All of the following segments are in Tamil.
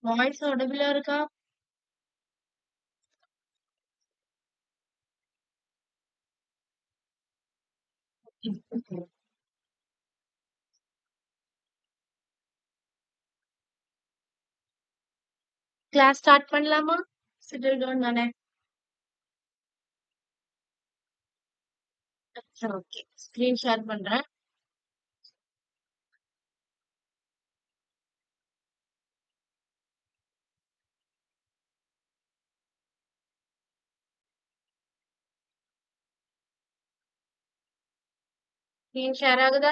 வாய்ஸ் ஆடிபிளா இருக்கா? கிளாஸ் ஸ்டார்ட் பண்ணலாமா? செட்டில் டவுன் தானே? ஓகே. ஸ்கிரீன் ஷேர் பண்றேன். ஸ்கிரீன் ஷேர் ஆகுதா?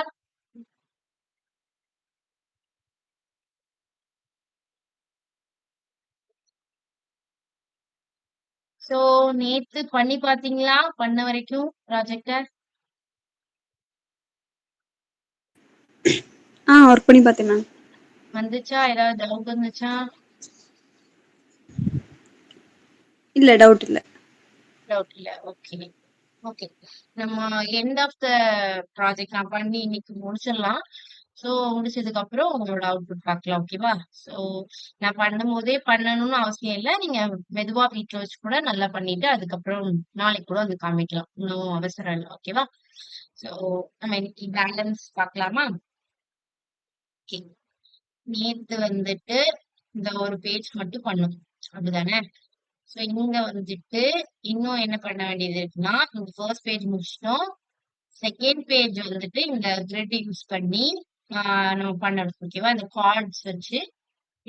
சோ நேத்து பண்ணி பாத்தீங்களா? பண்ண வரைக்கும் ப்ராஜெக்ட ஒர்க் பண்ணி பார்த்தேன் மேம். வந்துச்சா? ஏதாவது டவுட் இருந்துச்சா? இல்ல டவுட் இல்ல. டவுட் இல்ல. ஓகே. ஓகே. நம்ம எண்ட் ஆஃப் த ப்ராஜெக்ட் நான் பண்ணி இன்னைக்கு முடிச்சிடலாம். சோ முடிச்சதுக்கு அப்புறம் உங்களோட அவுட்புட் பார்க்கலாம். ஓகேவா? சோ நான் பண்ணும்போதே பண்ணணும்னு அவசியம் இல்ல. நீங்க மெதுவா வீட்ல வச்சு கூட நல்லா பண்ணிட்டு அதுக்கப்புறம் நாளைக்கு கூட வந்து காமிக்கலாம். ஒன்னும் அவசரம் இல்ல. ஓகேவா? சோ நம்ம இன்னைக்கு பேலன்ஸ் பார்க்கலாமா? ஓகே. நேத்து வந்துட்டு இந்த ஒரு பேஜ் மட்டும் பண்ணோம். அப்படிதானே? சோ இங்க வந்துட்டு இன்னும் என்ன பண்ண வேண்டியது இருக்குன்னா, இந்த ஃபர்ஸ்ட் பேஜ் முடிச்சிட்டோம். செகண்ட் பேஜ் வந்துட்டு இந்த கிரிட் யூஸ் பண்ணி நம்ம பண்ணணும். ஓகேவா? இந்த கார்ட்ஸ் வச்சு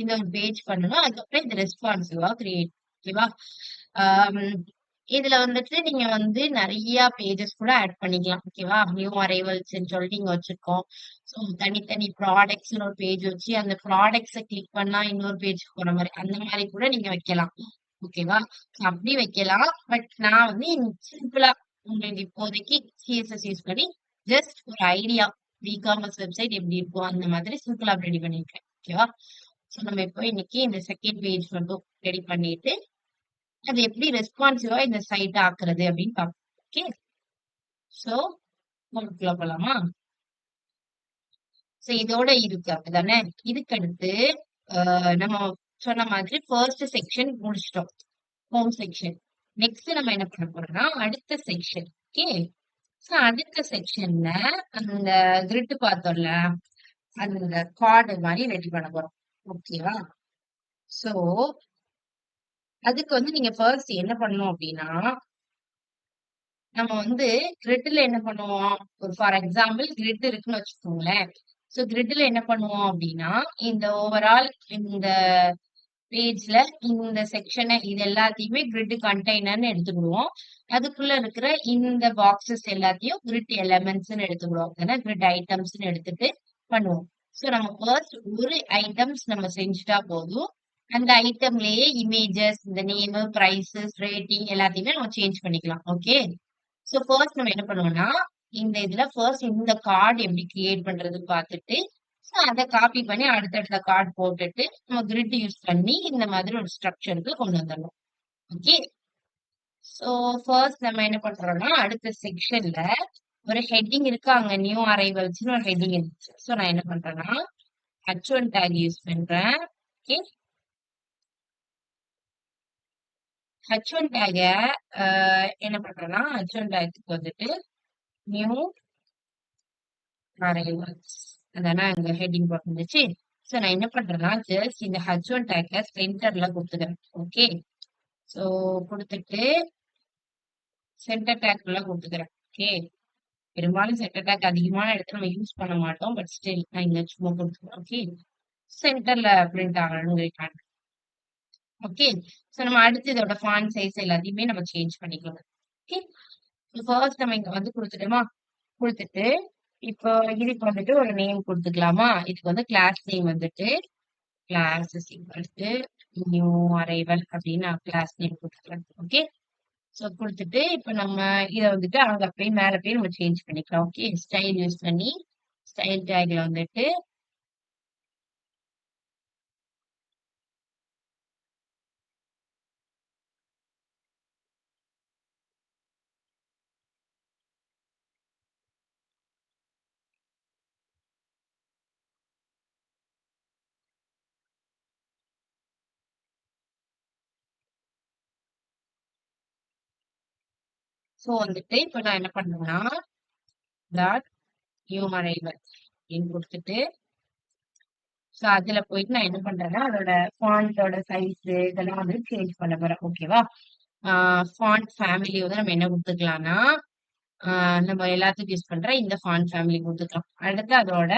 இந்த ஒரு பேஜ் பண்ணணும். அதுக்கப்புறம் இந்த ரெஸ்பான்சிவா கிரியேட். ஓகேவா? ஆம், இதுல வந்துட்டு நீங்க வந்து நிறைய பேஜஸ் கூட ஆட் பண்ணிக்கலாம். ஓகேவா? நியூ அரைவல்ஸ் சொல்லிட்டு இங்க வச்சிருக்கோம். ஸோ தனித்தனி ப்ராடக்ட்ஸ்னு ஒரு பேஜ் வச்சு அந்த ப்ராடக்ட்ஸை கிளிக் பண்ணா இன்னொரு பேஜ்க்கு போற மாதிரி அந்த மாதிரி கூட நீங்க வைக்கலாம். ஓகேவா? அப்படி வைக்கலாம். பட் நான் வந்து சிம்பிளா உங்களுக்கு இப்போதைக்கு சிஎஸ்எஸ் யூஸ் பண்ணி ஜஸ்ட் ஒரு ஐடியா இகாமர்ஸ் வெப்சைட் எப்படி இருக்கும் அந்த மாதிரி சிம்பிளா ரெடி பண்ணிருக்கேன். ஓகேவா? ஸோ நம்ம இப்போ இன்னைக்கு இந்த செகண்ட் பேஜ் மட்டும் ரெடி பண்ணிட்டு அது எப்படி ரெஸ்பான்சிவா இந்த சைட் ஆக்குறது அப்படின்னு பார்ப்போம். ஓகே. ஸோ நமக்குள்ள போலாமா? ஸோ இதோட இருக்கு அப்படிதானே? இதுக்கு அடுத்து நம்ம சொன்ன மாதிரி ஃபர்ஸ்ட் செக்ஷன் முடிச்சிட்டோம். Home section. நெக்ஸ்ட் நம்ம என்ன பண்ண போறோம்னா அடுத்த செக்ஷன். ஓகே. ஸோ அடுத்த செக்ஷன்ல அந்த கிரிட் பார்த்தோம்ல அந்த கார்டு மாதிரி ரெடி பண்ண போறோம். ஓகேவா? சோ அதுக்கு வந்து நீங்க ஃபர்ஸ்ட் என்ன பண்ணணும் அப்படின்னா நம்ம வந்து கிரிட்ல என்ன பண்ணுவோம்? ஒரு ஃபார் எக்ஸாம்பிள் கிரிட் இருக்குன்னு வச்சுக்கோங்களேன். சோ கிரிட்ல என்ன பண்ணுவோம் அப்படின்னா இந்த ஓவரால் இந்த பேஜ்ல இந்த செக்ஷனை இது எல்லாத்தையுமே கிரிட் கண்டெய்னர்னு எடுத்துக்கிடுவோம். அதுக்குள்ள இருக்கிற இந்த பாக்ஸஸ் எல்லாத்தையும் கிரிட் எலமெண்ட்ஸ்னு எடுத்துக்கிடுவோம். ஏன்னா கிரிட் ஐட்டம்ஸ்னு எடுத்துட்டு பண்ணுவோம். சோ நம்ம ஃபர்ஸ்ட் ஒரு ஐட்டம்ஸ் நம்ம செஞ்சுட்டா போதும். அந்த ஐட்டம்லயே இமேஜஸ், இந்த நேம், பிரைசஸ், ரேட்டிங் எல்லாத்தையுமே நம்ம சேஞ்ச் பண்ணிக்கலாம். ஓகே. சோ ஃபர்ஸ்ட் நம்ம என்ன பண்ணுவோம்னா இந்த இதுல ஃபர்ஸ்ட் இந்த கார்டு எப்படி கிரியேட் பண்றதுன்னு பார்த்துட்டு ஸோ அதை காப்பி பண்ணி அடுத்தடுத்த கார்டு போட்டுட்டு நம்ம கிரிட் யூஸ் பண்ணி இந்த மாதிரி ஒரு ஸ்ட்ரக்சருக்கு கொண்டு வந்துடணும். ஓகே. ஸோ ஃபர்ஸ்ட் நம்ம என்ன பண்றோம்னா அடுத்த செக்ஷன்ல ஒரு ஹெட்டிங் இருக்கு. அங்க நியூ அரைவல்ஸ்னு ஒரு ஹெட்டிங் இருந்துச்சு. ஸோ நான் என்ன பண்றேன்னா H1 டேக் யூஸ் பண்றேன். ஓகே. H1 டேக என்ன பண்றேன்னா H1 டேக்கு வந்துட்டு நியூ அரைவல்ஸ் அதானே அங்க ஹெட்டிங் போட்டுருந்துச்சு. ஸோ நான் என்ன பண்றேன்னா ஜஸ்ட் இந்த H1 டேக்க சென்டர்ல கொடுத்துக்கிறேன். ஓகே. ஸோ கொடுத்துட்டு சென்டர் டேக் எல்லாம் கொடுத்துக்கிறேன். ஓகே. பெரும்பாலும் சென்டர் டேக் அதிகமான இடத்துல நம்ம யூஸ் பண்ண மாட்டோம். பட் ஸ்டில் நான் இங்க சும்மா கொடுத்துக்கிறேன். ஓகே. சென்டர்ல பிரிண்ட் ஆகணும்னு. ஓகே. ஸோ நம்ம அடுத்து இதோட ஃபாண்ட் சைஸ் எல்லாத்தையுமே நம்ம சேஞ்ச் பண்ணிக்கலாம். ஓகே. ஃபர்ஸ்ட் நம்ம இங்க வந்து கொடுத்துட்டோமா? கொடுத்துட்டு இப்போ இதுக்கு வந்துட்டு ஒரு நேம் கொடுத்துக்கலாமா? இதுக்கு வந்து கிளாஸ் நேம் வந்துட்டு class is equal to new arrival அப்படின்னு நான் கிளாஸ் நேம் கொடுத்துக்கிறேன். ஓகே. ஸோ கொடுத்துட்டு இப்போ நம்ம இதை வந்துட்டு அங்க போய் மேல போய் நம்ம சேஞ்ச் பண்ணிக்கலாம். ஓகே. ஸ்டைல் யூஸ் பண்ணி ஸ்டைல் டேக்ல வந்துட்டு ஸோ வந்துட்டு இப்போ நான் என்ன பண்றேன்னா டாட் நியூமரைவர் அப்படின்னு கொடுத்துட்டு ஸோ அதுல போயிட்டு நான் என்ன பண்றேன்னா அதோட ஃபாண்டோட சைஸ் இதெல்லாம் வந்து சேஞ்ச் பண்ண போறேன். ஓகேவா? ஃபாண்ட் ஃபேமிலி வந்து நம்ம என்ன கொடுத்துக்கலாம்னா நம்ம எல்லாத்துக்கும் யூஸ் பண்ற இந்த ஃபாண்ட் ஃபேமிலி கொடுத்துக்கலாம். அடுத்து அதோட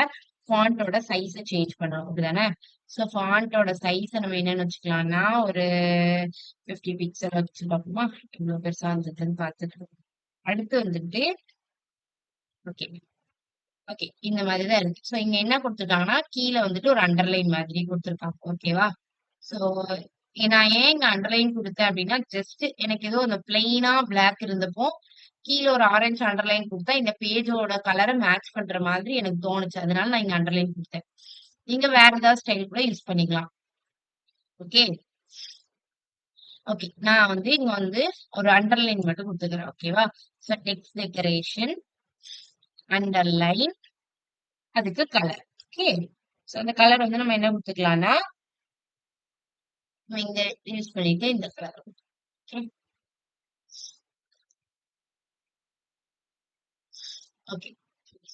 ஃபாண்டோட சைஸை சேஞ்ச் பண்ணணும். அப்படிதானே? ஸோ ஃபாண்டோட சைஸை நம்ம என்னன்னு வச்சுக்கலாம்னா ஒரு 50 பிக்சல் வச்சு பார்ப்போமா? இவ்வளவு பெருசா இருந்ததுன்னு பார்த்துட்டு அடுத்து வந்துட்டு ஓகே ஓகே இந்த மாதிரி தான் இருக்கு. ஸோ இங்க என்ன கொடுத்துருக்காங்கன்னா கீழே வந்துட்டு ஒரு அண்டர்லைன் மாதிரி கொடுத்துருக்காங்க. ஓகேவா? ஸோ நான் ஏன் இங்க அண்டர்லைன் கொடுத்தேன் அப்படின்னா ஜஸ்ட் எனக்கு ஏதோ அந்த பிளெயினா பிளாக் இருந்தப்போ கீழே ஒரு ஆரஞ்சு அண்டர்லைன் கொடுத்தா இந்த பேஜோட கலரை மேட்ச் பண்ற மாதிரி எனக்கு தோணுச்சு. அதனால நான் இங்க அண்டர்லைன் கொடுத்தேன். நீங்க வேற ஏதாவது ஸ்டைல் கூட யூஸ் பண்ணிக்கலாம். ஓகே ஓகே நான் வந்து இங்க வந்து ஒரு அண்டர்லைன் மட்டும் கொடுத்துக்கிறேன். ஓகேவா? ஸோ டெக்ஸ்ட் டெக்கரேஷன் அண்டர்லைன் அதுக்கு கலர். ஓகே ஸோ அந்த கலர் வந்து நம்ம என்ன கொடுத்துக்கலாம்னா நம்ம இங்க யூஸ் பண்ணிட்டு இந்த கலர். ஓகே ஓகே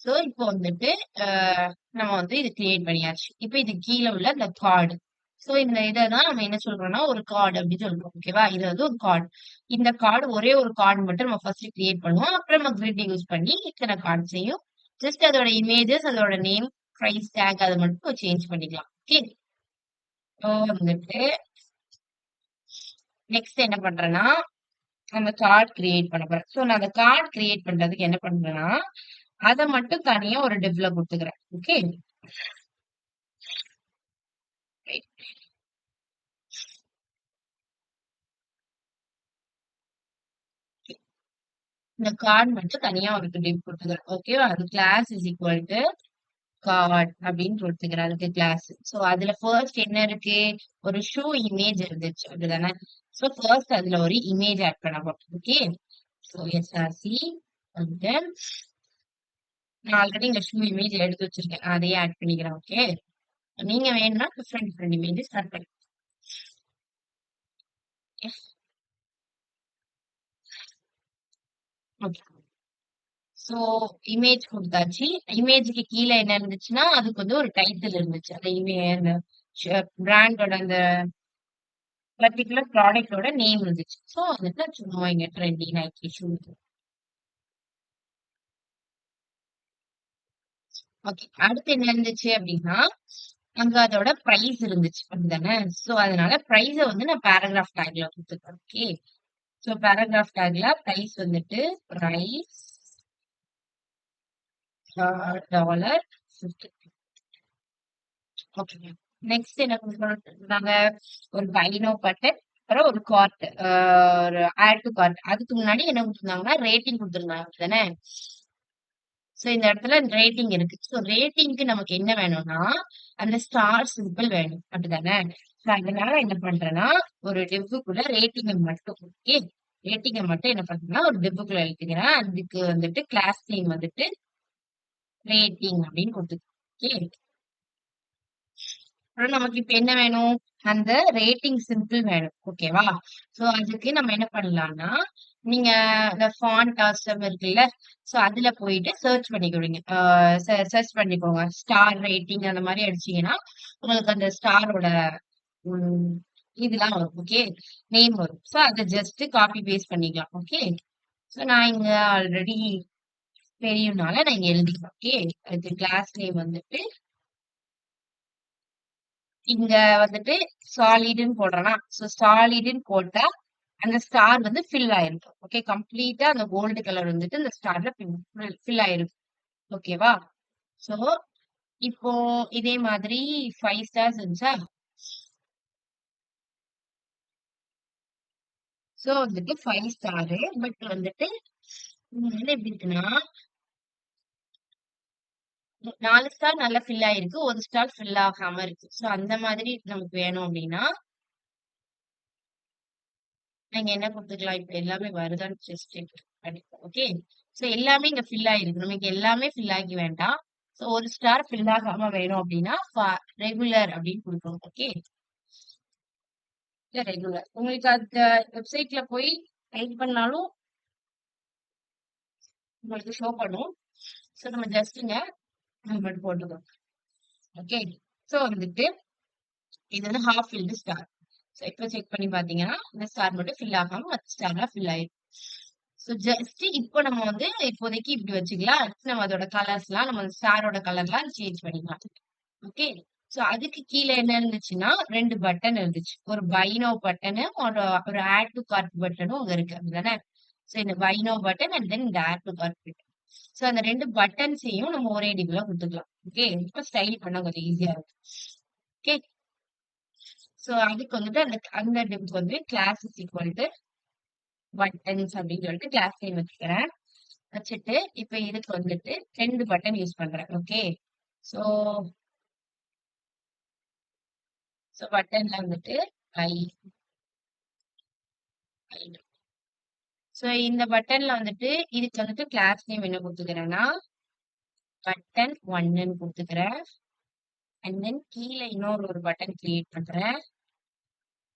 ஸோ இப்போ வந்துட்டு நம்ம வந்து இது கிரியேட் பண்ணியாச்சு. இப்போ இது கீழே உள்ள இந்த கார்டு. ஸோ இந்த இதை தான் நம்ம என்ன சொல்றோம்னா ஒரு கார்டு அப்படின்னு சொல்றோம். ஓகேவா? இது வந்து ஒரு கார்டு. இந்த கார்டு ஒரே ஒரு கார்டு மட்டும் நம்ம ஃபர்ஸ்ட் கிரியேட் பண்ணுவோம். அப்புறம் நம்ம கிரிட் யூஸ் பண்ணி இத்தனை கார்ட்ஸையும் ஜஸ்ட் அதோட இமேஜஸ் அதோட நேம் ப்ரைஸ் டேக் அதை மட்டும் சேஞ்ச் பண்ணிக்கலாம். ஓகே ஸோ வந்துட்டு நெக்ஸ்ட் என்ன பண்றேன்னா அந்த கார்டு கிரியேட் பண்ண போறேன். ஸோ நான் அந்த கார்டு கிரியேட் பண்றதுக்கு என்ன பண்றேன்னா அதை மட்டும் தனியா ஒரு டிவ்ல கொடுத்துக்கிறேன். ஓகே இந்த கார்டு மட்டும் தனியா ஒரு டிவ் கொடுத்துக்கிறேன். ஓகேவா? அது class is equal to card அப்படின்னு கொடுத்துக்கிறேன். அதுக்கு கிளாஸ். ஸோ அதுல ஃபர்ஸ்ட் என்ன இருக்கு ஒரு ஷூ இமேஜ் இருந்துச்சு. அப்படிதானே? ஸோ ஃபர்ஸ்ட் அதுல ஒரு இமேஜ் ஆட் பண்ண போறோம். ஓகே ஸோ எஸ்ஆர்சி வந்து நான் ஆல்ரெடி இந்த ஷூ இமேஜ் எடுத்து வச்சிருக்கேன். அதையே ஆட் பண்ணிக்கிறேன். ஓகே நீங்க வேணும்னா டிஃப்ரெண்ட் டிஃப்ரெண்ட் இமேஜஸ் ஆட் பண்ணி ஓகே ஸோ இமேஜ் கொடுத்தாச்சு. இமேஜுக்கு கீழே என்ன இருந்துச்சுன்னா அதுக்கு வந்து ஒரு டைட்டில் இருந்துச்சு. அந்த அந்த பிராண்டோட அந்த பர்டிகுலர் ப்ராடக்டோட நேம் இருந்துச்சு. ஸோ வந்துட்டு சும்மா இங்க ட்ரெண்டி நைக்கி ஷூ. ஓகே அடுத்து என்ன இருந்துச்சு அப்படின்னா அங்க அதோட பிரைஸ் இருந்துச்சு. அப்படிதானே? ஸோ அதனால பிரைஸை வந்து நான் பேராகிராஃப் டேக்ல கொடுத்துருக்கேன். ஓகே ஸோ பேராகிராஃப் டேக்ல பிரைஸ் வந்துட்டு பிரைஸ் $50. ஓகே நெக்ஸ்ட் என்ன கொடுத்துருக்காங்க ஒரு பைனோ பட்டன் அப்புறம் ஒரு கார்ட் ஒரு ஆட் டு கார்ட். அதுக்கு முன்னாடி என்ன கொடுத்துருந்தாங்கன்னா ரேட்டிங் கொடுத்துருந்தாங்க. அப்படிதானே? ஸோ இந்த இடத்துல ரேட்டிங் இருக்கு. ஸோ ரேட்டிங்க்கு நமக்கு என்ன வேணும்னா அந்த ஸ்டார் சிம்பிள் வேணும். அப்படிதானே? ஸோ அதனால என்ன பண்றேன்னா ஒரு டிவ்வுக்குள்ள ரேட்டிங்கை மட்டும் ஓகே ரேட்டிங்கை மட்டும் என்ன பண்றேன்னா ஒரு டிவ்வுக்குள்ள எழுதிக்கிறேன். அதுக்கு வந்துட்டு கிளாஸ் நேம் வந்துட்டு ரேட்டிங் அப்படின்னு கொடுத்துருக்கேன். ஓகே அப்புறம் நமக்கு இப்ப என்ன வேணும் அந்த ரேட்டிங் சிம்பிள் வேணும். ஓகேவா? சோ அதுக்கு நம்ம என்ன பண்ணலாம்னா நீங்க இந்த ஃபாண்ட் ஆசம் இருக்குல்ல சோ அதுல போயிட்டு சர்ச் பண்ணிக்கிடுங்க. சர்ச் பண்ணிக்கோங்க ஸ்டார் ரேட்டிங் அந்த மாதிரி அடிச்சீங்கன்னா உங்களுக்கு அந்த ஸ்டாரோட இதெல்லாம் வரும். ஓகே நேம் வரும். சோ அதை ஜஸ்ட் காப்பி பேஸ்ட் பண்ணிக்கலாம். ஓகே சோ நான் இங்க ஆல்ரெடி தெரியும்னால நான் இங்க எழுதிக்கிறேன். ஓகே அதுக்கு கிளாஸ் நேம் வந்துட்டு இங்க வந்துட்டு சாலிடுன்னு போடுறேன்னா சோ சாலிடுன்னு போட்டா அந்த ஸ்டார் வந்து ஃபில் ஆயிருக்கும். ஓகே கம்ப்ளீட்டா அந்த கோல்டு கலர் வந்துட்டு இந்த ஸ்டார்ல ஃபில் ஆயிருக்கும். ஓகேவா? சோ இப்போ இதே மாதிரி 5 ஸ்டார்ஸ் இருந்துச்சா சோ வந்துட்டு 5 ஸ்டாரு பட் வந்துட்டு வந்து எப்படி இருக்குன்னா 4 ஸ்டார் நல்லா ஃபில் ஆயிருக்கு. ஒரு ஸ்டார் ஃபில் ஆகாம இருக்கு. சோ அந்த மாதிரி நமக்கு வேணும் அப்படின்னா நீங்க என்ன கொடுத்துக்கலாம் இப்ப எல்லாமே வருதான்னு ஜஸ்ட் படிப்போம். ஓகே சோ எல்லாமே இங்க ஃபில் ஆயிருக்கு. நமக்கு எல்லாமே ஃபில் ஆகி வேண்டாம். சோ ஒரு ஸ்டார் ஃபில் ஆகாம வேணும் அப்படின்னா ரெகுலர் அப்படின்னு கொடுக்கணும். ஓகே ரெகுலர் உங்களுக்கு அந்த வெப்சைட்ல போய் டைப் பண்ணாலும் உங்களுக்கு ஷோ பண்ணும். ஸோ நம்ம ஜஸ்ட்டுங்க மட்டும் போட்டுக்கோங்க. ஓகே. ஸோ வந்துட்டு இது வந்து ஹாஃப் ஃபில்டு ஸ்டார். ஸோ இப்போ செக் பண்ணி பார்த்தீங்கன்னா, இந்த ஸ்டார் மட்டும் ஃபில் ஆகாம மத்த ஸ்டார்லாம் ஃபில் ஆயிரும். ஸோ ஜஸ்ட் இப்போ நம்ம வந்து இப்போதைக்கு இப்படி வச்சுக்கலாம். அடுத்து நம்ம அதோட கலர்ஸ்லாம் நம்ம ஸ்டாரோட கலர்லாம் சேஞ்ச் பண்ணிக்கலாம். ஓகே. ஸோ அதுக்கு கீழ என்ன இருந்துச்சுன்னா, 2 பட்டன் இருந்துச்சு. ஒரு பை நவ் பட்டனு, ஒரு ஆட் டூ கார்ட் பட்டனும் அங்க இருக்கு. அப்படிதானே? ஸோ இந்த buy now button and then இந்த add to cart button. So அந்த 2 பட்டன்ஸையும் நம்ம ஒரே டிப்ல குடுத்துக்கலாம். ஓகே. இப்ப ஸ்டைல் பண்ண கொஞ்சம் ஈஸியா இருக்கும். ஓகே. ஸோ அதுக்கு வந்துட்டு அந்த அந்த டிப்க்கு வந்து class is equal to buttons அப்படின்னு சொல்லிட்டு கிளாஸ் நேம் வச்சுக்கிறேன். வச்சுட்டு இப்ப இதுக்கு வந்துட்டு 2 பட்டன் யூஸ் பண்றேன். ஓகே. ஸோ ஸோ பட்டன்ல வந்துட்டு ஐ ஸோ இந்த பட்டன்ல வந்துட்டு இதுக்கு வந்துட்டு கிளாஸ் நேம் என்ன கொடுத்துக்கிறேன்னா பட்டன் 1ன்னு கொடுத்துக்கிறேன். அண்ட் தென் கீழே இன்னொரு ஒரு பட்டன் கிரியேட் பண்றேன்.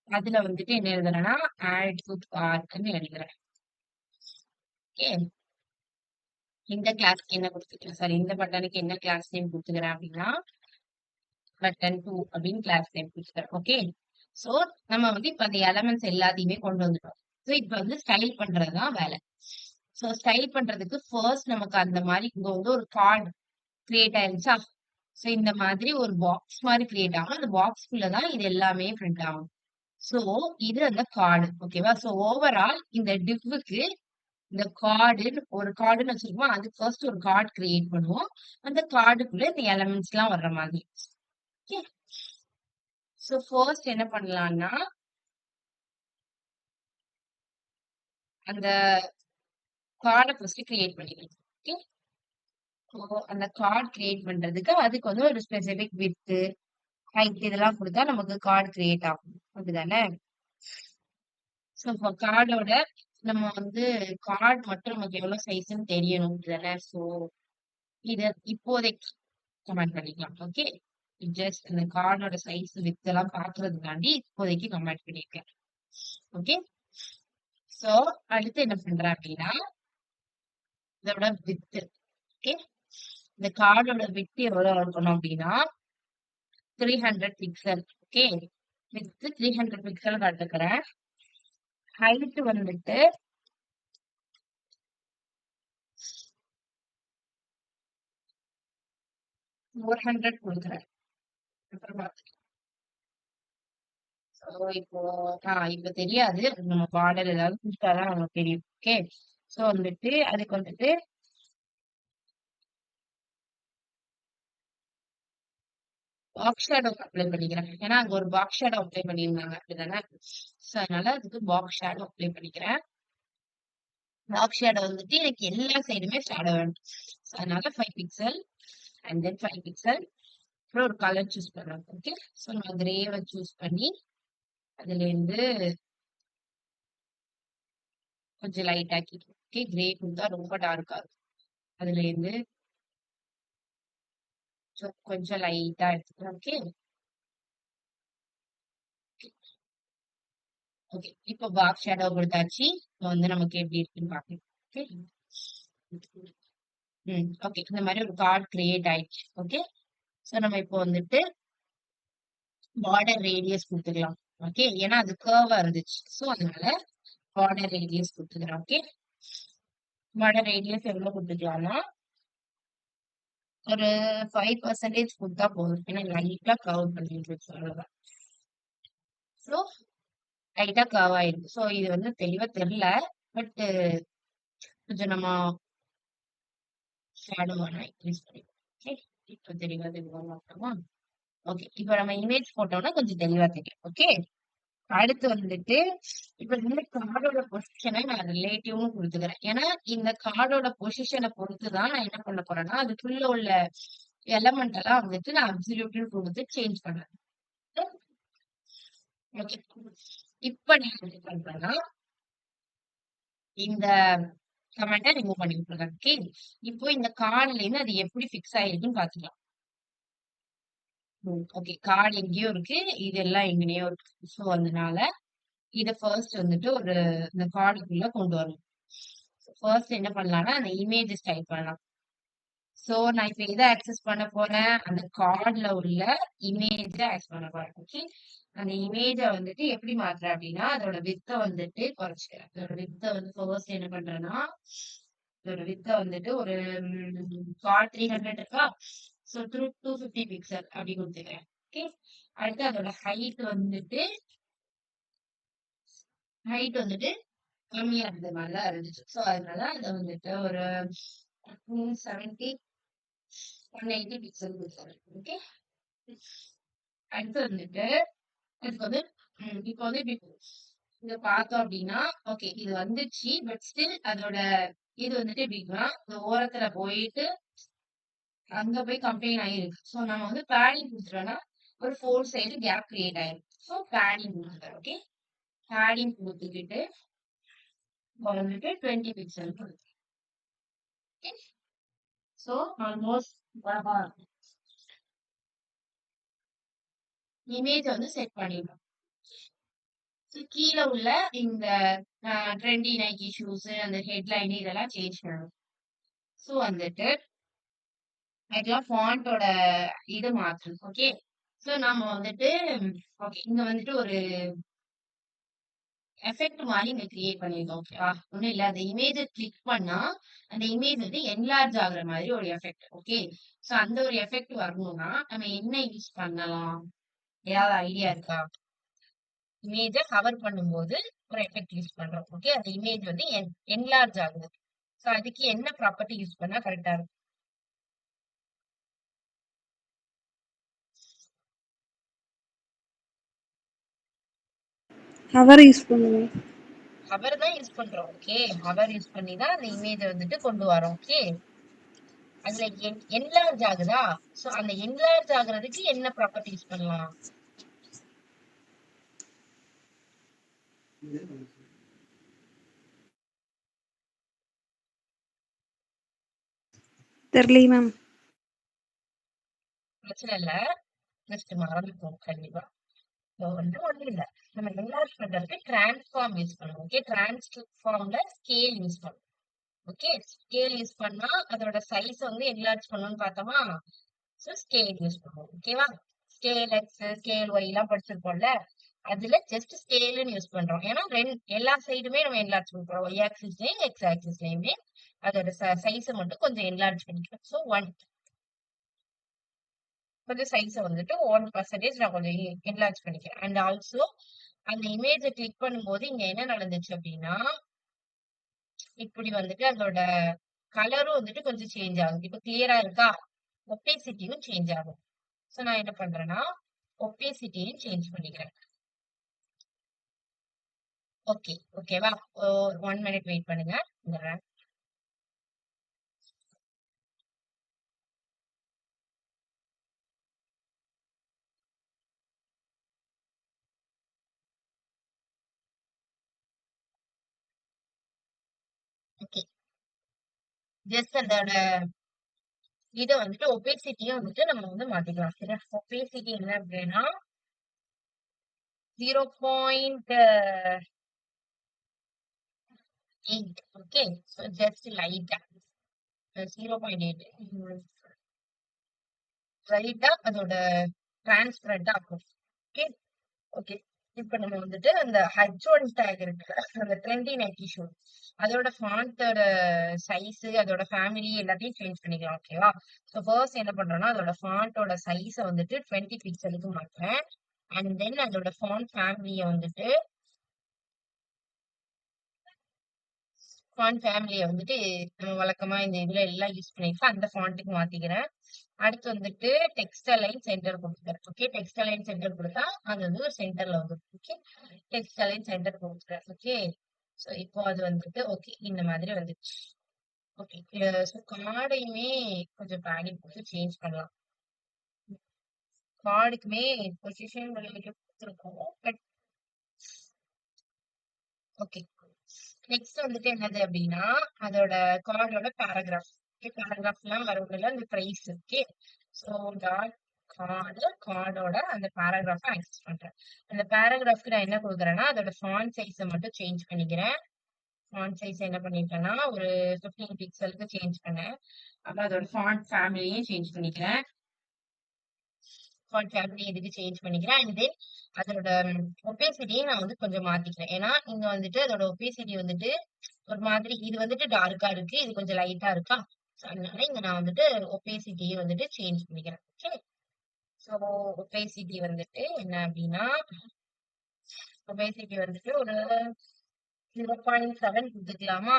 அதுல வந்துட்டு என்ன எழுதுறேன்னா ஆட் டு கார்ட்னு எழுதுறேன். ஓகே. இந்த கிளாஸ்க்கு என்ன கொடுத்துக்கிறேன், சாரி இந்த பட்டனுக்கு என்ன கிளாஸ் நேம் கொடுத்துக்கிறேன் அப்படின்னா பட்டன் 2 அப்படின்னு கிளாஸ் நேம் கொடுத்துக்கிறேன். ஓகே. ஸோ நம்ம வந்து இப்ப அந்த எலமெண்ட்ஸ் எல்லாத்தையுமே கொண்டு வந்துட்டோம். ஸோ இப்ப வந்து ஸ்டைல் பண்றதுதான் வேலை. ஸோ ஸ்டைல் பண்றதுக்கு ஃபர்ஸ்ட் நமக்கு அந்த மாதிரி இங்க வந்து ஒரு கார்டு கிரியேட் ஆயிருச்சா. ஸோ இந்த மாதிரி ஒரு பாக்ஸ் மாதிரி கிரியேட் ஆகும். அந்த பாக்ஸ்குள்ள தான் இது எல்லாமே பிரிண்ட் ஆகும். ஸோ இது அந்த கார்டு. ஓகேவா. ஸோ ஓவரால் இந்த டிவ்வுக்கு இந்த ஒரு கார்டுன்னு வச்சிருக்கோம். அதுக்கு ஃபர்ஸ்ட் ஒரு கார்டு கிரியேட் பண்ணுவோம். அந்த கார்டுக்குள்ள இந்த எலமெண்ட்ஸ் எல்லாம் வர்ற மாதிரி. ஓகே. ஸோ ஃபர்ஸ்ட் என்ன பண்ணலாம்னா அந்த கார்டை ஃபர்ஸ்ட் கிரியேட் பண்ணிக்கலாம். ஓகே. அந்த கார்டு கிரியேட் பண்றதுக்கு அதுக்கு வந்து ஒரு ஸ்பெசிபிக் வித்து ஹைட் இதெல்லாம் கொடுத்தா நமக்கு கார்டு கிரியேட் ஆகும். அப்படிதானே. ஸோ இப்போ கார்டோட நம்ம வந்து கார்டு மட்டும் நமக்கு எவ்வளவு சைஸ்ன்னு தெரியணும். அப்படிதானே. ஸோ இத இப்போதைக்கு கமெண்ட் பண்ணிக்கலாம். ஓகே. ஜஸ்ட் அந்த கார்டோட சைஸ் வித் எல்லாம் பாக்குறதுக்காண்டி இப்போதைக்கு கமெண்ட் பண்ணிருக்கேன். ஓகே. சோ அடுத்து என்ன பண்றேன் அப்படின்னா இதோட வித். ஓகே. இந்த கார்டோட வித் எவ்வளவு இருக்கணும் அப்படின்னா 300 பிக்சல். ஓகே. வித் 300 பிக்சல் காட்டுக்கிறேன். ஹைட் வந்துட்டு 400 கொடுக்குறேன். இப்போ இப்ப தெரியாது. நம்ம பார்டர் ஏதாவது கொடுத்தாதான் நமக்கு தெரியும். ஓகே. சோ வந்துட்டு அதுக்கு வந்துட்டு பாக்ஸ் ஷேடோ அப்ளை பண்ணிக்கிறேன். ஏன்னா அங்க ஒரு பாக்ஸ் ஷேடோ அப்ளை பண்ணியிருந்தாங்க. அப்படிதானே. சோ அதனால அதுக்கு பாக்ஸ் ஷேடோ அப்ளை பண்ணிக்கிறேன். பாக்ஸ் ஷேடோ வந்துட்டு எனக்கு எல்லா சைடுமே ஷேடோ வேணும். அதனால 5 பிக்சல் அண்ட் தென் 5 பிக்சல் அப்புறம் ஒரு கலர் சூஸ் பண்றேன். ஓகே. சோ நான் கிரேவை சூஸ் பண்ணி அதுல இருந்து கொஞ்சம் லைட் ஆக்கி. ஓகே. கிரே கொடுத்தா ரொம்ப டார்க்கா இருக்கும். அதுல இருந்து கொஞ்சம் லைட்டா எடுத்துக்கிறேன். ஓகே. ஓகே. இப்போ பாக்ஸ் ஷேடோ கொடுத்தாச்சு. இப்போ வந்து நமக்கு எப்படி இருக்குன்னு பாக்கலாம். ஓகே. ஓகே. இந்த மாதிரி ஒரு கார்டு கிரியேட் ஆயிடுச்சு. ஓகே. சோ நம்ம இப்போ வந்துட்டு பார்டர் ரேடியஸ் கொடுத்துக்கலாம். ஓகே. ஏன்னா அது கர்வா இருந்துச்சு. சோ அதனால பார்டர் ரேடியஸ் கொடுத்துக்கிறேன். ஓகே. பார்டர் ரேடியஸ் எவ்வளவு கொடுத்துக்கலாம்னா ஒரு 5% கொடுத்தா போதும். ஏன்னா லைட்டா கர்வ் பண்ணிட்டு அவ்வளவுதான். சோ லைட்டா கர்வ் ஆயிருக்கு. சோ இது வந்து தெளிவா தெரியல. பட் கொஞ்சம் நம்ம ஷேடோ இன்க்ரீஸ் பண்ணிக்கலாம். ஓகே. இப்போ தெளிவா மாட்டோமா. ஓகே. இப்போ நம்ம இமேஜ் போட்டோம்னா கொஞ்சம் தெளிவா தெரியும். ஓகே. அடுத்து வந்துட்டு இப்ப இந்த கார்டோட பொசிஷனை நான் ரிலேட்டிவ்னு கொடுத்துக்கிறேன். ஏன்னா இந்த கார்டோட பொசிஷனை பொறுத்துதான் நான் என்ன பண்ண போறேன்னா அதுக்குள்ள உள்ள எலமெண்ட் எல்லாம் வந்துட்டு நான் அப்சல்யூட்னு கொடுத்து சேஞ்ச் பண்றேன். ஓகே. இப்ப நான் என்ன பண்றேன்னா இந்த கமெண்ட்டை ரிமூவ் பண்ணி விட்டுருக்கேன். ஓகே. இப்போ இந்த கார்டுல இருந்து அது எப்படி ஃபிக்ஸ் ஆயிருக்குன்னு பாத்துக்கலாம். ஓகே. கார்டு எங்கேயோ இருக்கு. இதெல்லாம் எங்கேயோ இருக்கு. சோ அதனால இத ஃபர்ஸ்ட் வந்துட்டு இந்த கார்டுக்குள்ள கொண்டு வரணும். ஃபர்ஸ்ட் என்ன பண்ணலாம்னா அந்த இமேஜஸ் டைப் பண்ணலாம். சோ நான் இப்ப எதை ஆக்சஸ் பண்ண போறேன்? அந்த கார்ட்ல உள்ள இமேஜ ஆக்சஸ் பண்ண போறேன். ஓகே. அந்த இமேஜ வந்துட்டு எப்படி மாத்துறேன் அப்படின்னா, அதோட விட்த்த வந்துட்டு குறைச்சுக்கிறேன். அதோட விட்த்த வந்து ஃபர்ஸ்ட் என்ன பண்றேன்னா, இதோட விட்த்த வந்துட்டு ஒரு கார்ட் 300 இருக்கா? சோ 250 பிக்சல் அப்படி கொடுத்துக்கிறேன். ஓகே. அடுத்து அதோட ஹைட் வந்துட்டு கம்மியா இருந்த மாதிரிதான் இருந்துச்சு. சோ அதனால அதை வந்துட்டு ஒரு 270 180 பிக்சல் கொடுத்துறேன். ஓகே. அடுத்து வந்துட்டு இதுக்கு வந்து இப்போ வந்து இப்படி இத பார்த்தோம் அப்படின்னா, ஓகே இது வந்துச்சு. பட் ஸ்டில் அதோட இது வந்துட்டு எப்படின்னா, இந்த ஓரத்துல போயிட்டு அங்க போய் கம்பைன் ஆயிருக்கு. சோ நம்ம வந்து பேடிங் கொடுத்துட்டோம்னா ஒரு 4 சைடு கேப் கிரியேட் ஆயிருக்கு. சோ பேடிங் கொடுத்துட்டேன். ஓகே. பேடிங் கொடுத்துக்கிட்டு இப்போ வந்துட்டு 20 பிக்சல் கொடுத்துருக்கேன். ஓகே. சோ ஆல்மோஸ்ட் இமேஜ் வந்து செட் பண்ணிடணும். கீழே உள்ள இந்த ட்ரெண்டி நைக்கி ஷூஸ் அந்த ஹெட்லைன் இதெல்லாம் சேஞ்ச் பண்ணணும். சோ வந்துட்டு ஆக்சுவலா ஃபாண்டோட இது மாத்தணும். ஓகே. சோ நாம வந்துட்டு ஓகே இங்க வந்துட்டு ஒரு எஃபெக்ட் மாதிரி இங்க கிரியேட் பண்ணிருக்கோம். ஓகேவா? ஒண்ணும் இல்ல. அந்த இமேஜ கிளிக் பண்ணா அந்த இமேஜ் வந்து என்லார்ஜ் ஆகுற மாதிரி ஒரு எஃபெக்ட். ஓகே. சோ அந்த ஒரு எஃபெக்ட் வரணும்னா நம்ம என்ன யூஸ் பண்ணலாம்? ஏதாவது ஐடியா இருக்கா? இமேஜ கவர் பண்ணும்போது ஒரு எஃபெக்ட் யூஸ் பண்றோம். ஓகே. அந்த இமேஜ் வந்து என்லார்ஜ் ஆகுது. சோ அதுக்கு என்ன ப்ராப்பர்ட்டி யூஸ் பண்ணா கரெக்டா இருக்கும்? ஹவர் யூஸ் பண்ணுவேன். ஹவர் தான் யூஸ் பண்றோம். ஓகே. ஹவர் யூஸ் பண்ணி தான் அந்த இமேஜ வந்துட்டு கொண்டு வரோம். ஓகே. அதுல என்லார்ஜ் ஆகுதா? சோ அந்த என்லார்ஜ் ஆகுறதுக்கு என்ன ப்ராப்பர்ட்டி யூஸ் பண்ணலாம்? தெரியலையே மேம். பிரச்சனை இல்ல. ஜஸ்ட் மறந்துப்போம் கண்டிப்பா. இப்போ வந்து ஒண்ணும் இல்ல. நம்ம என்லார்ஜ் பண்றதுக்கு டிரான்ஸ்ஃபார்ம் யூஸ் பண்ணுவோம். ஓகே. டிரான்ஸ்ஃபார்ம்ல ஸ்கேல் யூஸ் பண்ணுவோம். ஓகே. ஸ்கேல் யூஸ் பண்ணா அதோட சைஸ் வந்து என்லார்ஜ் பண்ணணும்னு பார்த்தோமா? சோ ஸ்கேல் யூஸ் பண்ணுவோம். ஓகேவா? ஸ்கேல் எக்ஸ், ஸ்கேல் ஒய் எல்லாம் படிச்சிருப்போம்ல. அதுல ஜஸ்ட் ஸ்கேல்னு யூஸ் பண்றோம். ஏன்னா எல்லா சைடுமே நம்ம என்லார்ஜ் பண்றோம். ஒய் ஆக்சிஸ்லயும் எக்ஸ் ஆக்சிஸ்லயுமே அதோட சைஸை மட்டும் கொஞ்சம் என்லார்ஜ் பண்ணிக்கிறோம். சோ கொஞ்சம் சைஸை வந்துட்டு 1% நான் கொஞ்சம் என்லார்ஜ் பண்ணிக்கிறேன். அண்ட் ஆல்சோ அந்த இமேஜை கிளிக் பண்ணும்போது இங்க என்ன நடந்துச்சு அப்படின்னா, இப்படி வந்துட்டு அதோட கலரும் வந்துட்டு கொஞ்சம் சேஞ்ச் ஆகுது. இப்ப கிளியரா இருக்கா? ஒப்பேசிட்டியும் சேஞ்ச் ஆகும். சோ நான் என்ன பண்றேன்னா ஒப்பேசிட்டியும் சேஞ்ச் பண்ணிக்கிறேன். ஓகே. ஓகேவா? 1 மினிட் வெயிட் பண்ணுங்க. வந்துடுறேன். ஓகே. ஜஸ்ட் அதோட இதை வந்துட்டு ஒபேசிட்டியும் வந்துட்டு நம்ம வந்து மாத்திக்கலாம். சரியா? ஒபேசிட்டி என்ன அப்படின்னா 0.8. ஓகே. ஸோ ஜஸ்ட் லைட்டா 0.8 லைட்டா அதோட டிரான்ஸ்பரண்டா ஆகும். ஓகே. ஓகே. இப்ப நம்ம வந்துட்டு அந்த H1 டேக் இருக்கு. அந்த ட்ரெண்டி நைக்கி ஷூ அதோட ஃபாண்டோட சைஸ் அதோட ஃபேமிலி எல்லாத்தையும் சேஞ்ச் பண்ணிக்கலாம். ஓகேவா? ஸோ ஃபர்ஸ்ட் என்ன பண்றோம்னா அதோட ஃபாண்டோட சைஸை வந்துட்டு 20 பிக்சலுக்கு மாத்துறேன். அண்ட் தென் அதோட ஃபாண்ட் ஃபேமிலியை வந்துட்டு நம்ம வழக்கமா இந்த இதுல எல்லாம் யூஸ் பண்ணிருக்கோம். அந்த ஃபாண்ட்டுக்கு மாத்திக்கிறேன். அடுத்து வந்துட்டு டெக்ஸ்ட் அலைன் சென்டர் கொடுத்துக்கிறேன். ஓகே. டெக்ஸ்ட் அலைன் சென்டர் கொடுத்தா அது வந்து ஒரு சென்டர்ல வந்துடும். ஓகே. டெக்ஸ்ட் அலைன் சென்டர் கொடுத்துக்கிறேன். ஓகே. சோ இப்போ அது வந்துட்டு ஓகே இந்த மாதிரி வந்துச்சு. ஓகே. ஸோ கார்டையுமே கொஞ்சம் பேடிங் கொடுத்து சேஞ்ச் பண்ணலாம். கார்டுக்குமே பொசிஷன் கொடுத்துருக்கோம். But okay. நெக்ஸ்ட் வந்துட்டு என்னது அப்படின்னா அதோட கார்டோட பேராகிராஃப். ஓகே. பேராகிராஃப் எல்லாம் வரவுல அந்த பிரைஸ். ஓகே. ஸோ கார்டோட அந்த பேராகிராஃபை ஆக்சஸ் பண்றேன். அந்த பேராகிராஃப்க்கு நான் என்ன கொடுக்குறேன்னா அதோட ஃபாண்ட் சைஸை மட்டும் சேஞ்ச் பண்ணிக்கிறேன். ஃபாண்ட் சைஸ் என்ன பண்ணிருக்கேன்னா, ஒரு 15 பிக்சலுக்கு சேஞ்ச் பண்ணேன். அப்புறம் அதோட ஃபாண்ட் ஃபேமிலியும் சேஞ்ச் பண்ணிக்கிறேன். ஃபாண்ட் ஃபேமிலி இதுக்கு சேஞ்ச் பண்ணிக்கிறேன். அண்ட் தென் அதோட ஒப்பேசிட்டியும் நான் வந்து கொஞ்சம் மாத்திக்கிறேன். ஏன்னா, இங்க வந்துட்டு அதோட ஒப்பேசிட்டி வந்துட்டு ஒரு மாதிரி இது வந்துட்டு டார்க்கா இருக்கு. இது கொஞ்சம் லைட்டா இருக்கா? ஸோ அதனால இங்க நான் வந்துட்டு ஒப்பேசிட்டிய வந்துட்டு சேஞ்ச் பண்ணிக்கிறேன். ஓகே. ஸோ ஒப்பேசிட்டி வந்துட்டு என்ன அப்டின்னா, ஒப்பேசிட்டி வந்துட்டு ஒரு 0.7 குடுத்துக்கலாமா?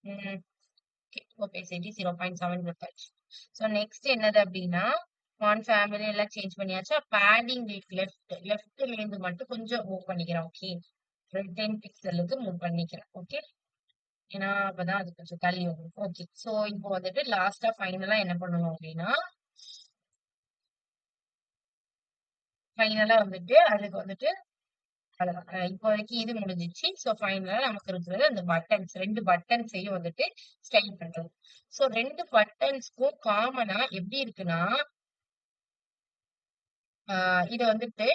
ம். ஓகே. ஒப்பேசிட்டி 0.7 குடுத்தாச்சு. ஸோ நெக்ஸ்ட் என்னது அப்டின்னா, ஃபாண்ட் ஃபேமிலி எல்லாம் சேஞ்ச் பண்ணியாச்சா? பேடிங் லெஃப்ட்லேருந்து மட்டும் கொஞ்சம் மூவ் பண்ணிக்கிறேன். ஓகே. ஒரு 10 பிக்சலுக்கு மூவ் பண்ணிக்கிறேன். ஓகே. ஏன்னா, அப்பதான் அது கொஞ்சம் தள்ளி வரும். ஓகே. சோ இப்போ வந்துட்டு லாஸ்ட்டா ஃபைனலா என்ன பண்ணணும் அப்டின்னா, ஃபைனலா வந்துட்டு அதுக்கு வந்துட்டு அவ்வளதான். இப்போதைக்கு இது முடிஞ்சிச்சு. சோ ஃபைனலா நமக்கு இருக்கிறது அந்த பட்டன்ஸ் 2 பட்டன்ஸையும் வந்துட்டு ஸ்டைல் பண்றது. சோ 2 பட்டன்ஸ்க்கும் காமனா எப்படி இருக்குன்னா, இது வந்துட்டு